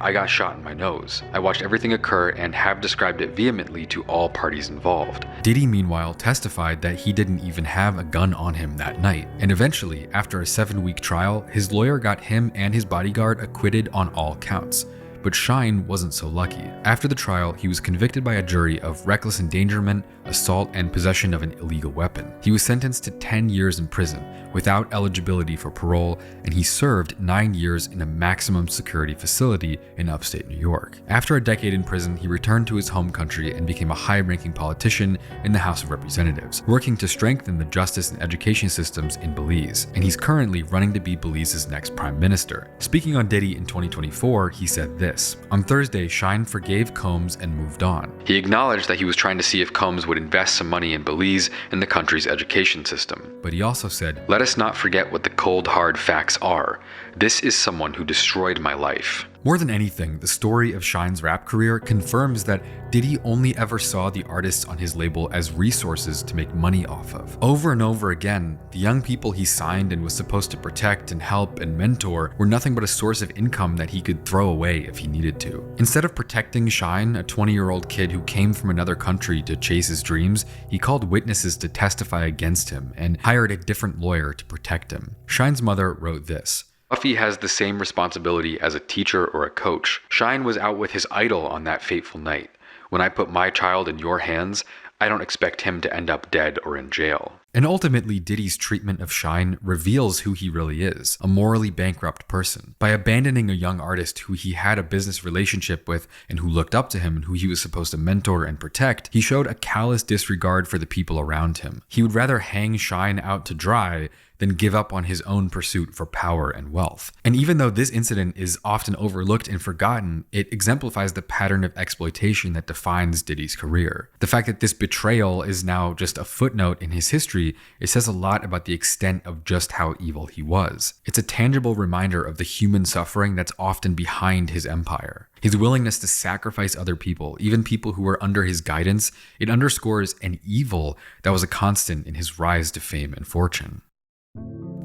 I got shot in my nose. I watched everything occur and have described it vehemently to all parties involved." Diddy, meanwhile, testified that he didn't even have a gun on him that night. And eventually, after a 7-week trial, his lawyer got him and his bodyguard acquitted on all counts. But Shine wasn't so lucky. After the trial, he was convicted by a jury of reckless endangerment, assault, and possession of an illegal weapon. He was sentenced to 10 years in prison without eligibility for parole, and he served 9 years in a maximum security facility in upstate New York. After a decade in prison, he returned to his home country and became a high-ranking politician in the House of Representatives, working to strengthen the justice and education systems in Belize, and he's currently running to be Belize's next prime minister. Speaking on Diddy in 2024, he said this: "On Thursday, Shine forgave Combs and moved on. He acknowledged that he was trying to see if Combs would invest some money in Belize and the country's education system. But he also said, 'Let us not forget what the cold, hard facts are. This is someone who destroyed my life.'" More than anything, the story of Shine's rap career confirms that Diddy only ever saw the artists on his label as resources to make money off of. Over and over again, the young people he signed and was supposed to protect and help and mentor were nothing but a source of income that he could throw away if he needed to. Instead of protecting Shine, a 20-year-old kid who came from another country to chase his dreams, he called witnesses to testify against him and hired a different lawyer to protect him. Shine's mother wrote this: "Puffy has the same responsibility as a teacher or a coach. Shine was out with his idol on that fateful night. When I put my child in your hands, I don't expect him to end up dead or in jail." And ultimately, Diddy's treatment of Shine reveals who he really is, a morally bankrupt person. By abandoning a young artist who he had a business relationship with and who looked up to him and who he was supposed to mentor and protect, he showed a callous disregard for the people around him. He would rather hang Shine out to dry than give up on his own pursuit for power and wealth. And even though this incident is often overlooked and forgotten, it exemplifies the pattern of exploitation that defines Diddy's career. The fact that this betrayal is now just a footnote in his history, it says a lot about the extent of just how evil he was. It's a tangible reminder of the human suffering that's often behind his empire. His willingness to sacrifice other people, even people who were under his guidance, it underscores an evil that was a constant in his rise to fame and fortune.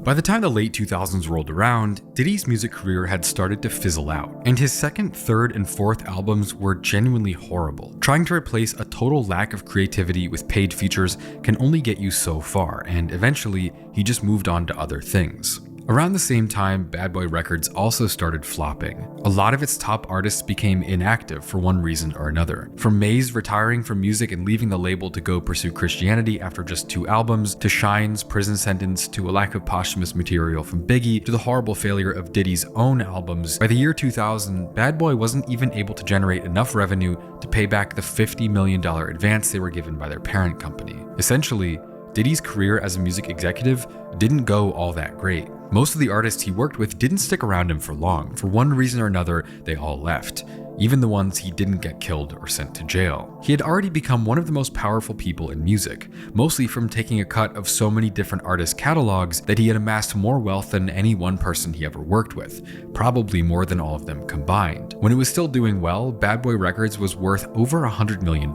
By the time the late 2000s rolled around, Diddy's music career had started to fizzle out, and his second, third, and fourth albums were genuinely horrible. Trying to replace a total lack of creativity with paid features can only get you so far, and eventually, he just moved on to other things. Around the same time, Bad Boy Records also started flopping. A lot of its top artists became inactive for one reason or another. From Maze retiring from music and leaving the label to go pursue Christianity after just 2 albums, to Shine's prison sentence, to a lack of posthumous material from Biggie, to the horrible failure of Diddy's own albums, by the year 2000, Bad Boy wasn't even able to generate enough revenue to pay back the $50 million advance they were given by their parent company. Essentially, Diddy's career as a music executive didn't go all that great. Most of the artists he worked with didn't stick around him for long. For one reason or another, they all left. Even the ones he didn't get killed or sent to jail. He had already become one of the most powerful people in music, mostly from taking a cut of so many different artists' catalogs that he had amassed more wealth than any one person he ever worked with, probably more than all of them combined. When it was still doing well, Bad Boy Records was worth over $100 million.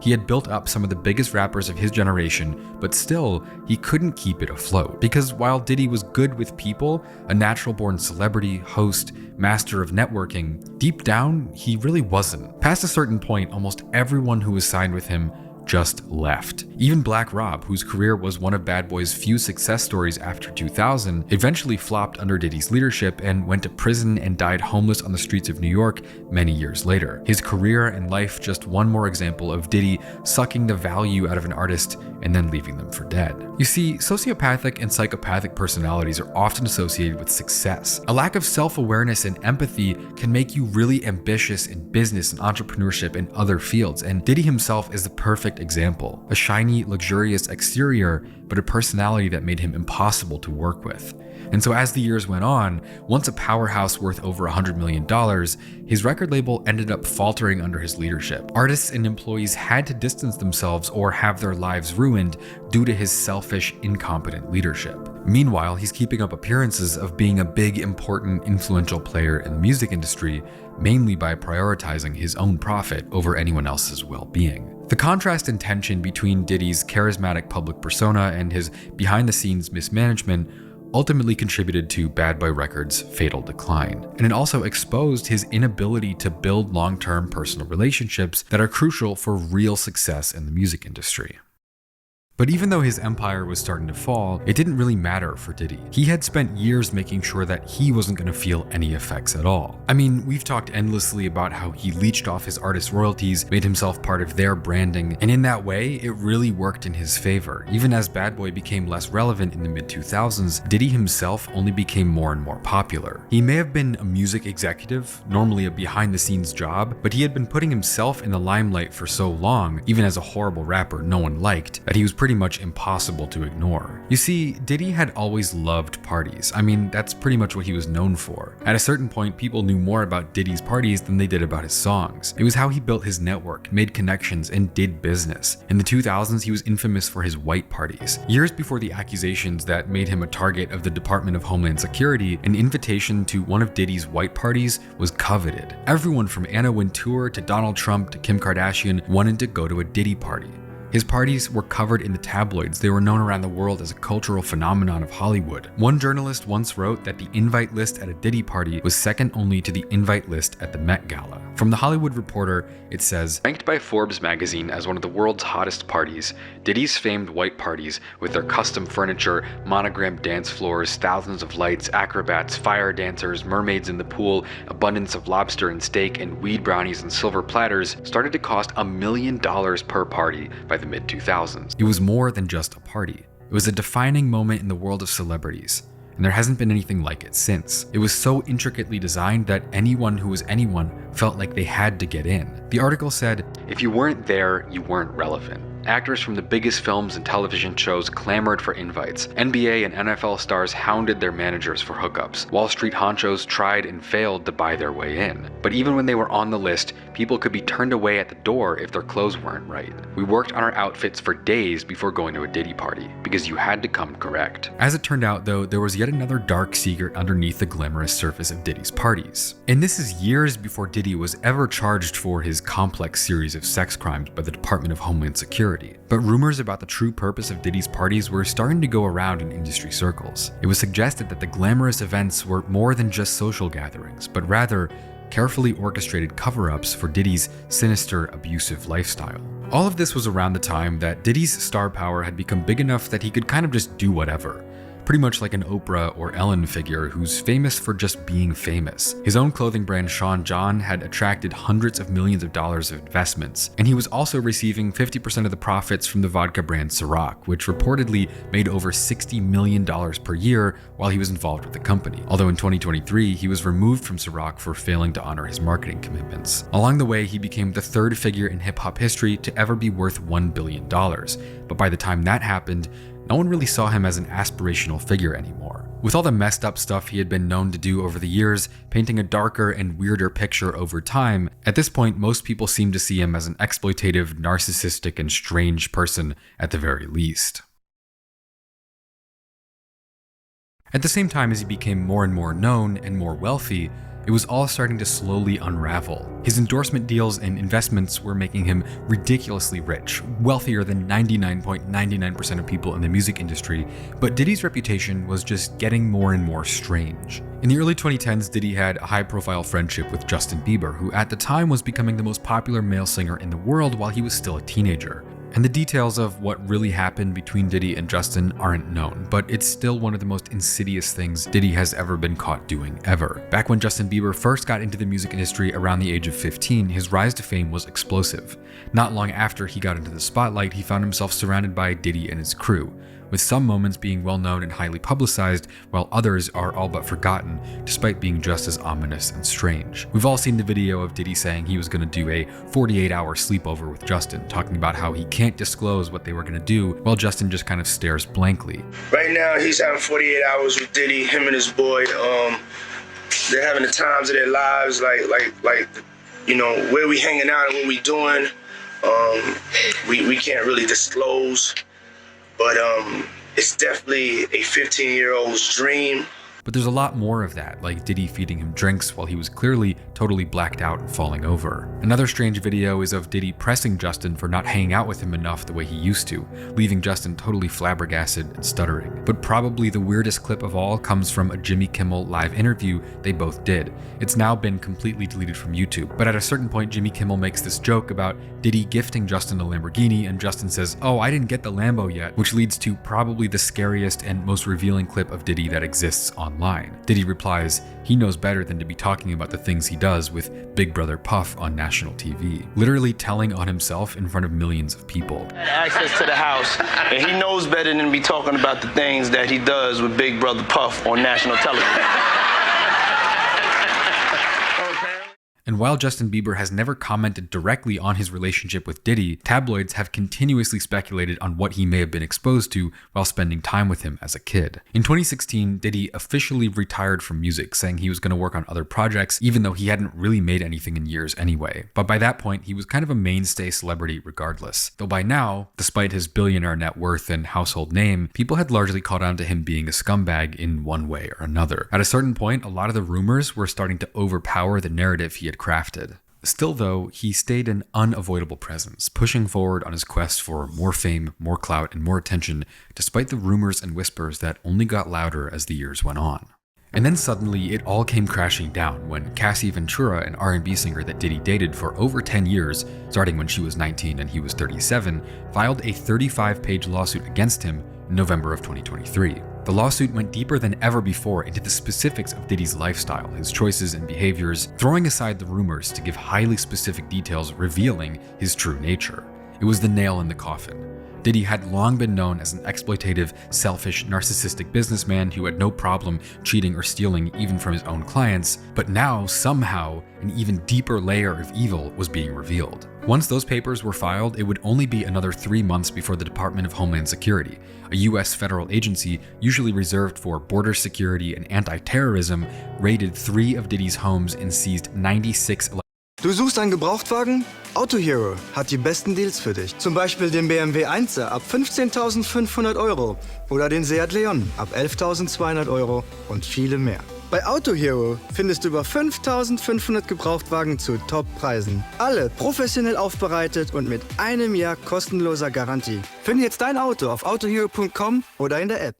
He had built up some of the biggest rappers of his generation, but still, he couldn't keep it afloat. Because while Diddy was good with people, a natural-born celebrity, host, master of networking, deep down, he really wasn't. Past a certain point, almost everyone who was signed with him just left. Even Black Rob, whose career was one of Bad Boy's few success stories after 2000, eventually flopped under Diddy's leadership and went to prison and died homeless on the streets of New York many years later. His career and life just one more example of Diddy sucking the value out of an artist and then leaving them for dead. You see, sociopathic and psychopathic personalities are often associated with success. A lack of self-awareness and empathy can make you really ambitious in business and entrepreneurship and other fields, and Diddy himself is the perfect example. A shiny, luxurious exterior, but a personality that made him impossible to work with. And so as the years went on, once a powerhouse worth over $100 million, his record label ended up faltering under his leadership. Artists and employees had to distance themselves or have their lives ruined due to his selfish, incompetent leadership. Meanwhile, he's keeping up appearances of being a big, important, influential player in the music industry, mainly by prioritizing his own profit over anyone else's well-being. The contrast and tension between Diddy's charismatic public persona and his behind-the-scenes mismanagement ultimately contributed to Bad Boy Records' fatal decline. And it also exposed his inability to build long-term personal relationships that are crucial for real success in the music industry. But even though his empire was starting to fall, it didn't really matter for Diddy. He had spent years making sure that he wasn't going to feel any effects at all. I mean, we've talked endlessly about how he leached off his artists' royalties, made himself part of their branding, and in that way, it really worked in his favor. Even as Bad Boy became less relevant in the mid-2000s, Diddy himself only became more and more popular. He may have been a music executive, normally a behind-the-scenes job, but he had been putting himself in the limelight for so long, even as a horrible rapper no one liked, that he was pretty much impossible to ignore. You see, Diddy had always loved parties. I mean, that's pretty much what he was known for. At a certain point, people knew more about Diddy's parties than they did about his songs. It was how he built his network, made connections, and did business. In the 2000s, he was infamous for his white parties. Years before the accusations that made him a target of the Department of Homeland Security, an invitation to one of Diddy's white parties was coveted. Everyone from Anna Wintour to Donald Trump to Kim Kardashian wanted to go to a Diddy party. His parties were covered in the tabloids. They were known around the world as a cultural phenomenon of Hollywood. One journalist once wrote that the invite list at a Diddy party was second only to the invite list at the Met Gala. From The Hollywood Reporter, it says, ranked by Forbes magazine as one of the world's hottest parties, Diddy's famed white parties, with their custom furniture, monogrammed dance floors, thousands of lights, acrobats, fire dancers, mermaids in the pool, abundance of lobster and steak, and weed brownies and silver platters, started to cost $1 million per party by the mid-2000s. It was more than just a party. It was a defining moment in the world of celebrities, and there hasn't been anything like it since. It was so intricately designed that anyone who was anyone felt like they had to get in. The article said, if you weren't there, you weren't relevant. Actors from the biggest films and television shows clamored for invites. NBA and NFL stars hounded their managers for hookups. Wall Street honchos tried and failed to buy their way in. But even when they were on the list, people could be turned away at the door if their clothes weren't right. We worked on our outfits for days before going to a Diddy party, because you had to come correct. As it turned out though, there was yet another dark secret underneath the glamorous surface of Diddy's parties. And this is years before Diddy was ever charged for his complex series of sex crimes by the Department of Homeland Security. But rumors about the true purpose of Diddy's parties were starting to go around in industry circles. It was suggested that the glamorous events were more than just social gatherings, but rather carefully orchestrated cover-ups for Diddy's sinister, abusive lifestyle. All of this was around the time that Diddy's star power had become big enough that he could kind of just do whatever. pretty much like an Oprah or Ellen figure who's famous for just being famous. His own clothing brand Sean John had attracted hundreds of millions of dollars of investments, and he was also receiving 50% of the profits from the vodka brand Ciroc, which reportedly made over $60 million per year while he was involved with the company. Although in 2023, he was removed from Ciroc for failing to honor his marketing commitments. Along the way, he became the third figure in hip-hop history to ever be worth $1 billion. But by the time that happened, no one really saw him as an aspirational figure anymore. With all the messed up stuff he had been known to do over the years, painting a darker and weirder picture over time, at this point most people seem to see him as an exploitative, narcissistic, and strange person at the very least. At the same time as he became more and more known and more wealthy, it was all starting to slowly unravel. His endorsement deals and investments were making him ridiculously rich, wealthier than 99.99% of people in the music industry, but Diddy's reputation was just getting more and more strange. In the early 2010s, Diddy had a high-profile friendship with Justin Bieber, who at the time was becoming the most popular male singer in the world while he was still a teenager. And the details of what really happened between Diddy and Justin aren't known, but it's still one of the most insidious things Diddy has ever been caught doing ever. Back when Justin Bieber first got into the music industry around the age of 15, his rise to fame was explosive. Not long after he got into the spotlight, he found himself surrounded by Diddy and his crew, with some moments being well known and highly publicized, while others are all but forgotten, despite being just as ominous and strange. We've all seen the video of Diddy saying he was going to do a 48-hour sleepover with Justin, talking about how he can't disclose what they were going to do, while Justin just kind of stares blankly. Right now, he's having 48 hours with Diddy, him and his boy. They're having the times of their lives, like you know, where we hanging out and what we doing. We can't really disclose. But it's definitely a 15-year-old's dream. But there's a lot more of that, like Diddy feeding him drinks while he was clearly totally blacked out and falling over. Another strange video is of Diddy pressing Justin for not hanging out with him enough the way he used to, leaving Justin totally flabbergasted and stuttering. But probably the weirdest clip of all comes from a Jimmy Kimmel live interview they both did. It's now been completely deleted from YouTube, but at a certain point Jimmy Kimmel makes this joke about Diddy gifting Justin a Lamborghini, and Justin says, "Oh, I didn't get the Lambo yet," which leads to probably the scariest and most revealing clip of Diddy that exists online. Diddy replies, he knows better than to be talking about the things he does with Big Brother Puff on national TV, literally telling on himself in front of millions of people. Access to the house, and he knows better than to be talking about the things that he does with Big Brother Puff on national television. And while Justin Bieber has never commented directly on his relationship with Diddy, tabloids have continuously speculated on what he may have been exposed to while spending time with him as a kid. In 2016, Diddy officially retired from music, saying he was going to work on other projects, even though he hadn't really made anything in years anyway. But by that point, he was kind of a mainstay celebrity regardless. Though by now, despite his billionaire net worth and household name, people had largely caught on to him being a scumbag in one way or another. At a certain point, a lot of the rumors were starting to overpower the narrative he had crafted. Still though, he stayed an unavoidable presence, pushing forward on his quest for more fame, more clout, and more attention, despite the rumors and whispers that only got louder as the years went on. And then suddenly, it all came crashing down when Cassie Ventura, an R&B singer that Diddy dated for over 10 years, starting when she was 19 and he was 37, filed a 35-page lawsuit against him in November of 2023. The lawsuit went deeper than ever before into the specifics of Diddy's lifestyle, his choices and behaviors, throwing aside the rumors to give highly specific details revealing his true nature. It was the nail in the coffin. Diddy had long been known as an exploitative, selfish, narcissistic businessman who had no problem cheating or stealing even from his own clients, but now, somehow, an even deeper layer of evil was being revealed. Once those papers were filed, it would only be another 3 months before the Department of Homeland Security, a US federal agency usually reserved for border security and anti-terrorism, raided 3 of Diddy's homes and seized 96. Du suchst einen Gebrauchtwagen? Auto Hero hat die besten Deals für dich. Zum Beispiel den BMW 1er ab 15.500 € oder den Seat Leon ab 11.200 € und viele mehr. Bei Auto Hero findest du über 5.500 Gebrauchtwagen zu Top-Preisen. Alle professionell aufbereitet und mit 1 Jahr kostenloser Garantie. Finde jetzt dein Auto auf autohero.com oder in der App.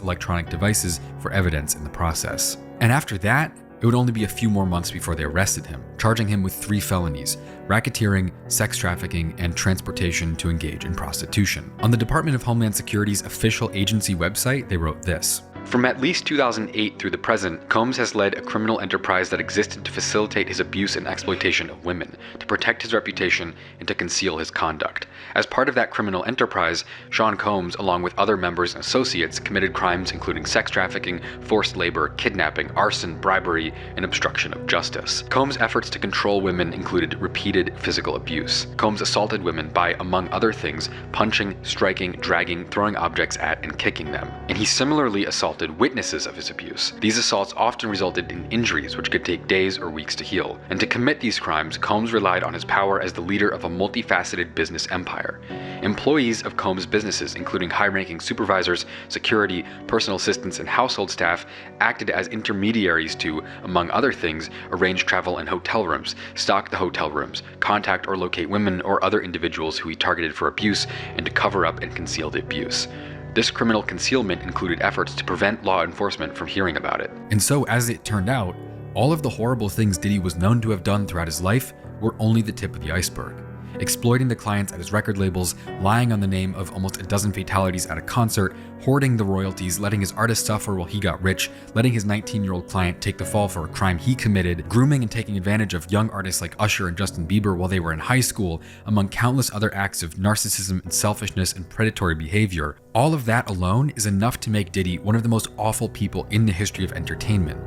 Electronic devices for evidence in the process. And after that, It would only be a few more months before they arrested him, charging him with 3 felonies: racketeering, sex trafficking, and transportation to engage in prostitution. On the Department of Homeland Security's official agency website, they wrote this: "From at least 2008 through the present, Combs has led a criminal enterprise that existed to facilitate his abuse and exploitation of women, to protect his reputation, and to conceal his conduct. As part of that criminal enterprise, Sean Combs, along with other members and associates, committed crimes including sex trafficking, forced labor, kidnapping, arson, bribery, and obstruction of justice. Combs' efforts to control women included repeated physical abuse. Combs assaulted women by, among other things, punching, striking, dragging, throwing objects at, and kicking them. And he similarly assaulted witnesses of his abuse. These assaults often resulted in injuries which could take days or weeks to heal. And to commit these crimes, Combs relied on his power as the leader of a multifaceted business empire. Employees of Combs' businesses, including high-ranking supervisors, security, personal assistants, and household staff, acted as intermediaries to, among other things, arrange travel and hotel rooms, stock the hotel rooms, contact or locate women or other individuals who he targeted for abuse, and to cover up and conceal the abuse. This criminal concealment included efforts to prevent law enforcement from hearing about it." And so, as it turned out, all of the horrible things Diddy was known to have done throughout his life were only the tip of the iceberg. Exploiting the clients at his record labels, lying on the name of almost a dozen fatalities at a concert, hoarding the royalties, letting his artists suffer while he got rich, letting his 19-year-old client take the fall for a crime he committed, grooming and taking advantage of young artists like Usher and Justin Bieber while they were in high school, among countless other acts of narcissism and selfishness and predatory behavior. All of that alone is enough to make Diddy one of the most awful people in the history of entertainment.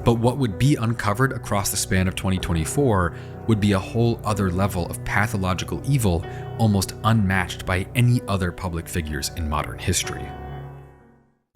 But what would be uncovered across the span of 2024 would be a whole other level of pathological evil, almost unmatched by any other public figures in modern history.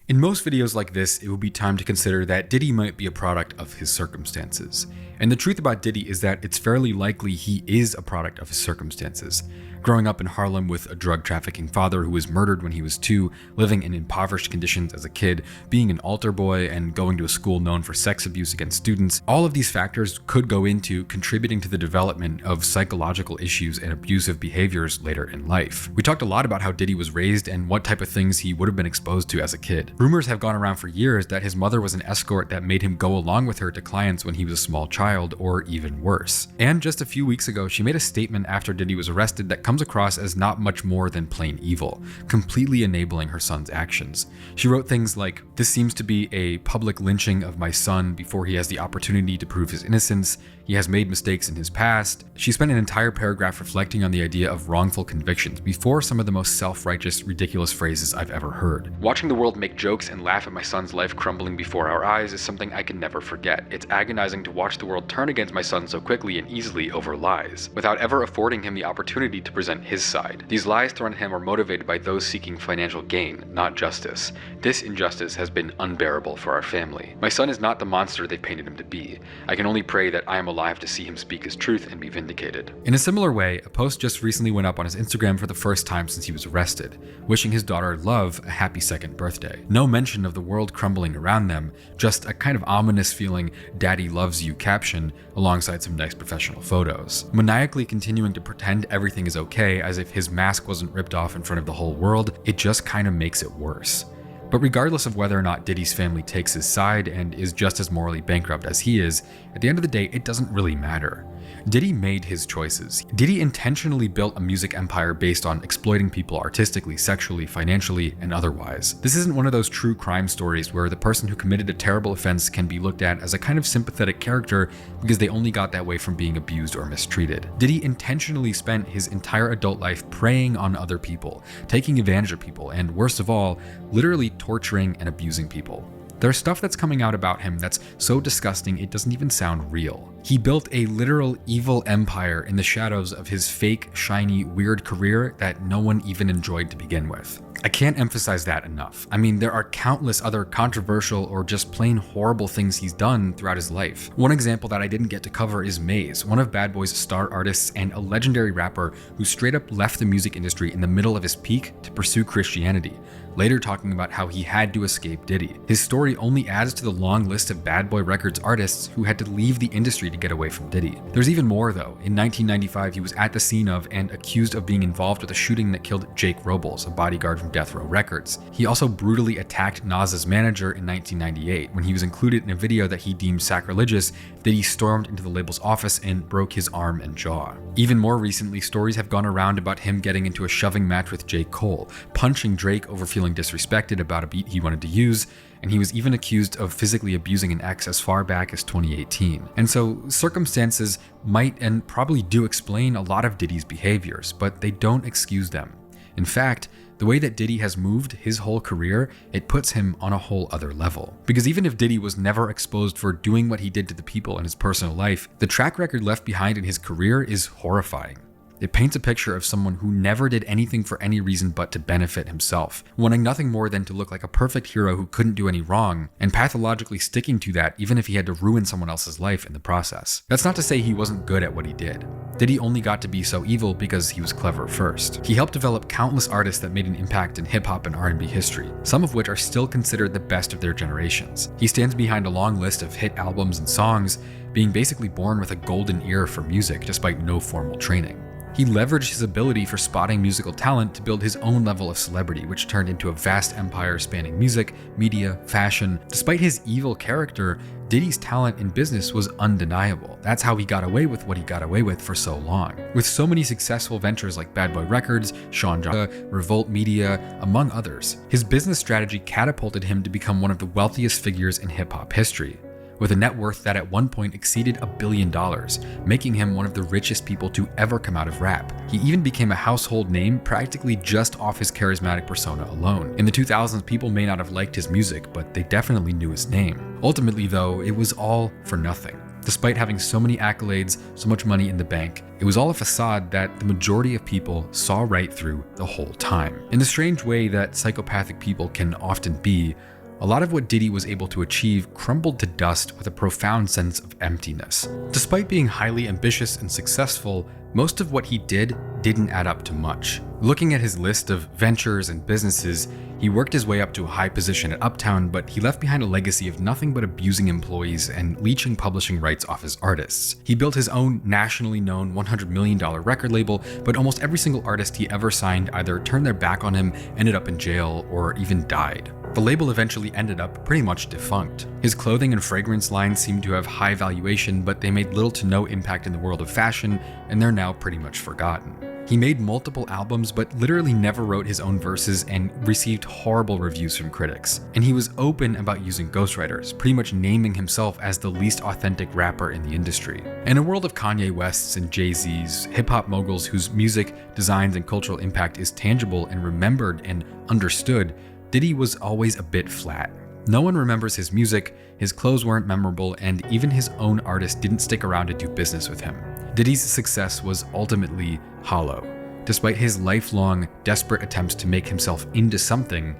In most videos like this, it would be time to consider that Diddy might be a product of his circumstances. And the truth about Diddy is that it's fairly likely he is a product of his circumstances. Growing up in Harlem with a drug trafficking father who was murdered when he was 2, living in impoverished conditions as a kid, being an altar boy, and going to a school known for sex abuse against students, all of these factors could go into contributing to the development of psychological issues and abusive behaviors later in life. We talked a lot about how Diddy was raised and what type of things he would have been exposed to as a kid. Rumors have gone around for years that his mother was an escort that made him go along with her to clients when he was a small child, or even worse. And just a few weeks ago, she made a statement after Diddy was arrested that comes across as not much more than plain evil, completely enabling her son's actions. She wrote things like, "This seems to be a public lynching of my son before he has the opportunity to prove his innocence. He has made mistakes in his past." She spent an entire paragraph reflecting on the idea of wrongful convictions before some of the most self-righteous, ridiculous phrases I've ever heard. "Watching the world make jokes and laugh at my son's life crumbling before our eyes is something I can never forget. It's agonizing to watch the world turn against my son so quickly and easily over lies, without ever affording him the opportunity to present his side. These lies thrown at him are motivated by those seeking financial gain, not justice. This injustice has been unbearable for our family. My son is not the monster they painted him to be. I can only pray that I am alive to see him speak his truth and be vindicated." In a similar way, a post just recently went up on his Instagram for the first time since he was arrested, wishing his daughter Love a happy 2nd birthday. No mention of the world crumbling around them, just a kind of ominous feeling "Daddy loves you" caption alongside some nice professional photos. Maniacally continuing to pretend everything is okay as if his mask wasn't ripped off in front of the whole world, it just kind of makes it worse. But regardless of whether or not Diddy's family takes his side and is just as morally bankrupt as he is, at the end of the day, it doesn't really matter. Diddy made his choices. Diddy intentionally built a music empire based on exploiting people artistically, sexually, financially, and otherwise. This isn't one of those true crime stories where the person who committed a terrible offense can be looked at as a kind of sympathetic character because they only got that way from being abused or mistreated. Diddy intentionally spent his entire adult life preying on other people, taking advantage of people, and worst of all, literally torturing and abusing people. There's stuff that's coming out about him that's so disgusting it doesn't even sound real. He built a literal evil empire in the shadows of his fake, shiny, weird career that no one even enjoyed to begin with. I can't emphasize that enough. I mean, there are countless other controversial or just plain horrible things he's done throughout his life. One example that I didn't get to cover is Maze, one of Bad Boy's star artists and a legendary rapper who straight up left the music industry in the middle of his peak to pursue Christianity, later talking about how he had to escape Diddy. His story only adds to the long list of Bad Boy Records artists who had to leave the industry to get away from Diddy. There's even more though. In 1995, he was at the scene of and accused of being involved with a shooting that killed Jake Robles, a bodyguard from Death Row Records. He also brutally attacked Nas's manager in 1998. When he was included in a video that he deemed sacrilegious, Diddy stormed into the label's office and broke his arm and jaw. Even more recently, stories have gone around about him getting into a shoving match with J. Cole, punching Drake over feeling disrespected about a beat he wanted to use, and he was even accused of physically abusing an ex as far back as 2018. And so circumstances might and probably do explain a lot of Diddy's behaviors, but they don't excuse them. In fact, the way that Diddy has moved his whole career, it puts him on a whole other level. Because even if Diddy was never exposed for doing what he did to the people in his personal life, the track record left behind in his career is horrifying. It paints a picture of someone who never did anything for any reason but to benefit himself, wanting nothing more than to look like a perfect hero who couldn't do any wrong, and pathologically sticking to that even if he had to ruin someone else's life in the process. That's not to say he wasn't good at what he did. Diddy only got to be so evil because he was clever first. He helped develop countless artists that made an impact in hip-hop and R&B history, some of which are still considered the best of their generations. He stands behind a long list of hit albums and songs, being basically born with a golden ear for music despite no formal training. He leveraged his ability for spotting musical talent to build his own level of celebrity, which turned into a vast empire spanning music, media, fashion. Despite his evil character, Diddy's talent in business was undeniable. That's how he got away with what he got away with for so long. With so many successful ventures like Bad Boy Records, Sean Revolt Media, among others, his business strategy catapulted him to become one of the wealthiest figures in hip-hop history, with a net worth that at one point exceeded $1 billion, making him one of the richest people to ever come out of rap. He even became a household name practically just off his charismatic persona alone. In the 2000s, people may not have liked his music, but they definitely knew his name. Ultimately though, it was all for nothing. Despite having so many accolades, so much money in the bank, it was all a facade that the majority of people saw right through the whole time. In the strange way that psychopathic people can often be, a lot of what Diddy was able to achieve crumbled to dust with a profound sense of emptiness. Despite being highly ambitious and successful, most of what he did didn't add up to much. Looking at his list of ventures and businesses, he worked his way up to a high position at Uptown, but he left behind a legacy of nothing but abusing employees and leeching publishing rights off his artists. He built his own nationally known $100 million record label, but almost every single artist he ever signed either turned their back on him, ended up in jail, or even died. The label eventually ended up pretty much defunct. His clothing and fragrance lines seemed to have high valuation, but they made little to no impact in the world of fashion, and they're now pretty much forgotten. He made multiple albums, but literally never wrote his own verses and received horrible reviews from critics. And he was open about using ghostwriters, pretty much naming himself as the least authentic rapper in the industry. In a world of Kanye Wests and Jay-Z's, hip-hop moguls whose music, designs, and cultural impact is tangible and remembered and understood, Diddy was always a bit flat. No one remembers his music, his clothes weren't memorable, and even his own artists didn't stick around to do business with him. Diddy's success was ultimately hollow. Despite his lifelong, desperate attempts to make himself into something,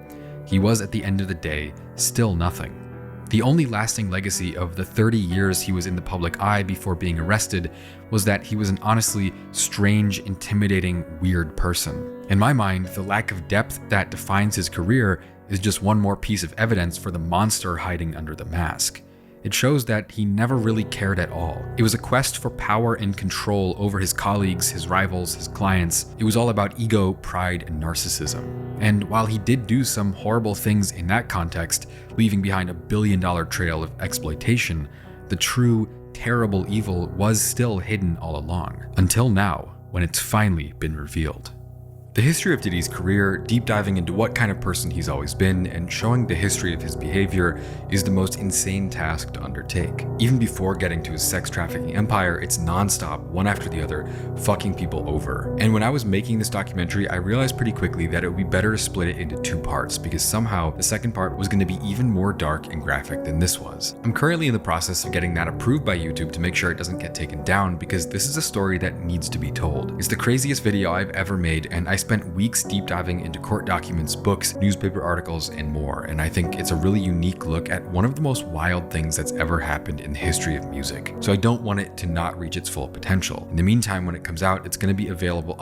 he was at the end of the day still nothing. The only lasting legacy of the 30 years he was in the public eye before being arrested was that he was an honestly strange, intimidating, weird person. In my mind, the lack of depth that defines his career is just one more piece of evidence for the monster hiding under the mask. It shows that he never really cared at all. It was a quest for power and control over his colleagues, his rivals, his clients. It was all about ego, pride, and narcissism. And while he did do some horrible things in that context, leaving behind $1 billion trail of exploitation, the true, terrible evil was still hidden all along. Until now, when it's finally been revealed. The history of Diddy's career, deep diving into what kind of person he's always been, and showing the history of his behavior is the most insane task to undertake. Even before getting to his sex trafficking empire, it's nonstop, one after the other, fucking people over. And when I was making this documentary, I realized pretty quickly that it would be better to split it into 2 parts, because somehow the second part was going to be even more dark and graphic than this was. I'm currently in the process of getting that approved by YouTube to make sure it doesn't get taken down, because this is a story that needs to be told. It's the craziest video I've ever made, and I spent weeks deep diving into court documents, books, newspaper articles, and more, and I think it's a really unique look at one of the most wild things that's ever happened in the history of music. So I don't want it to not reach its full potential. In the meantime, when it comes out, it's going to be available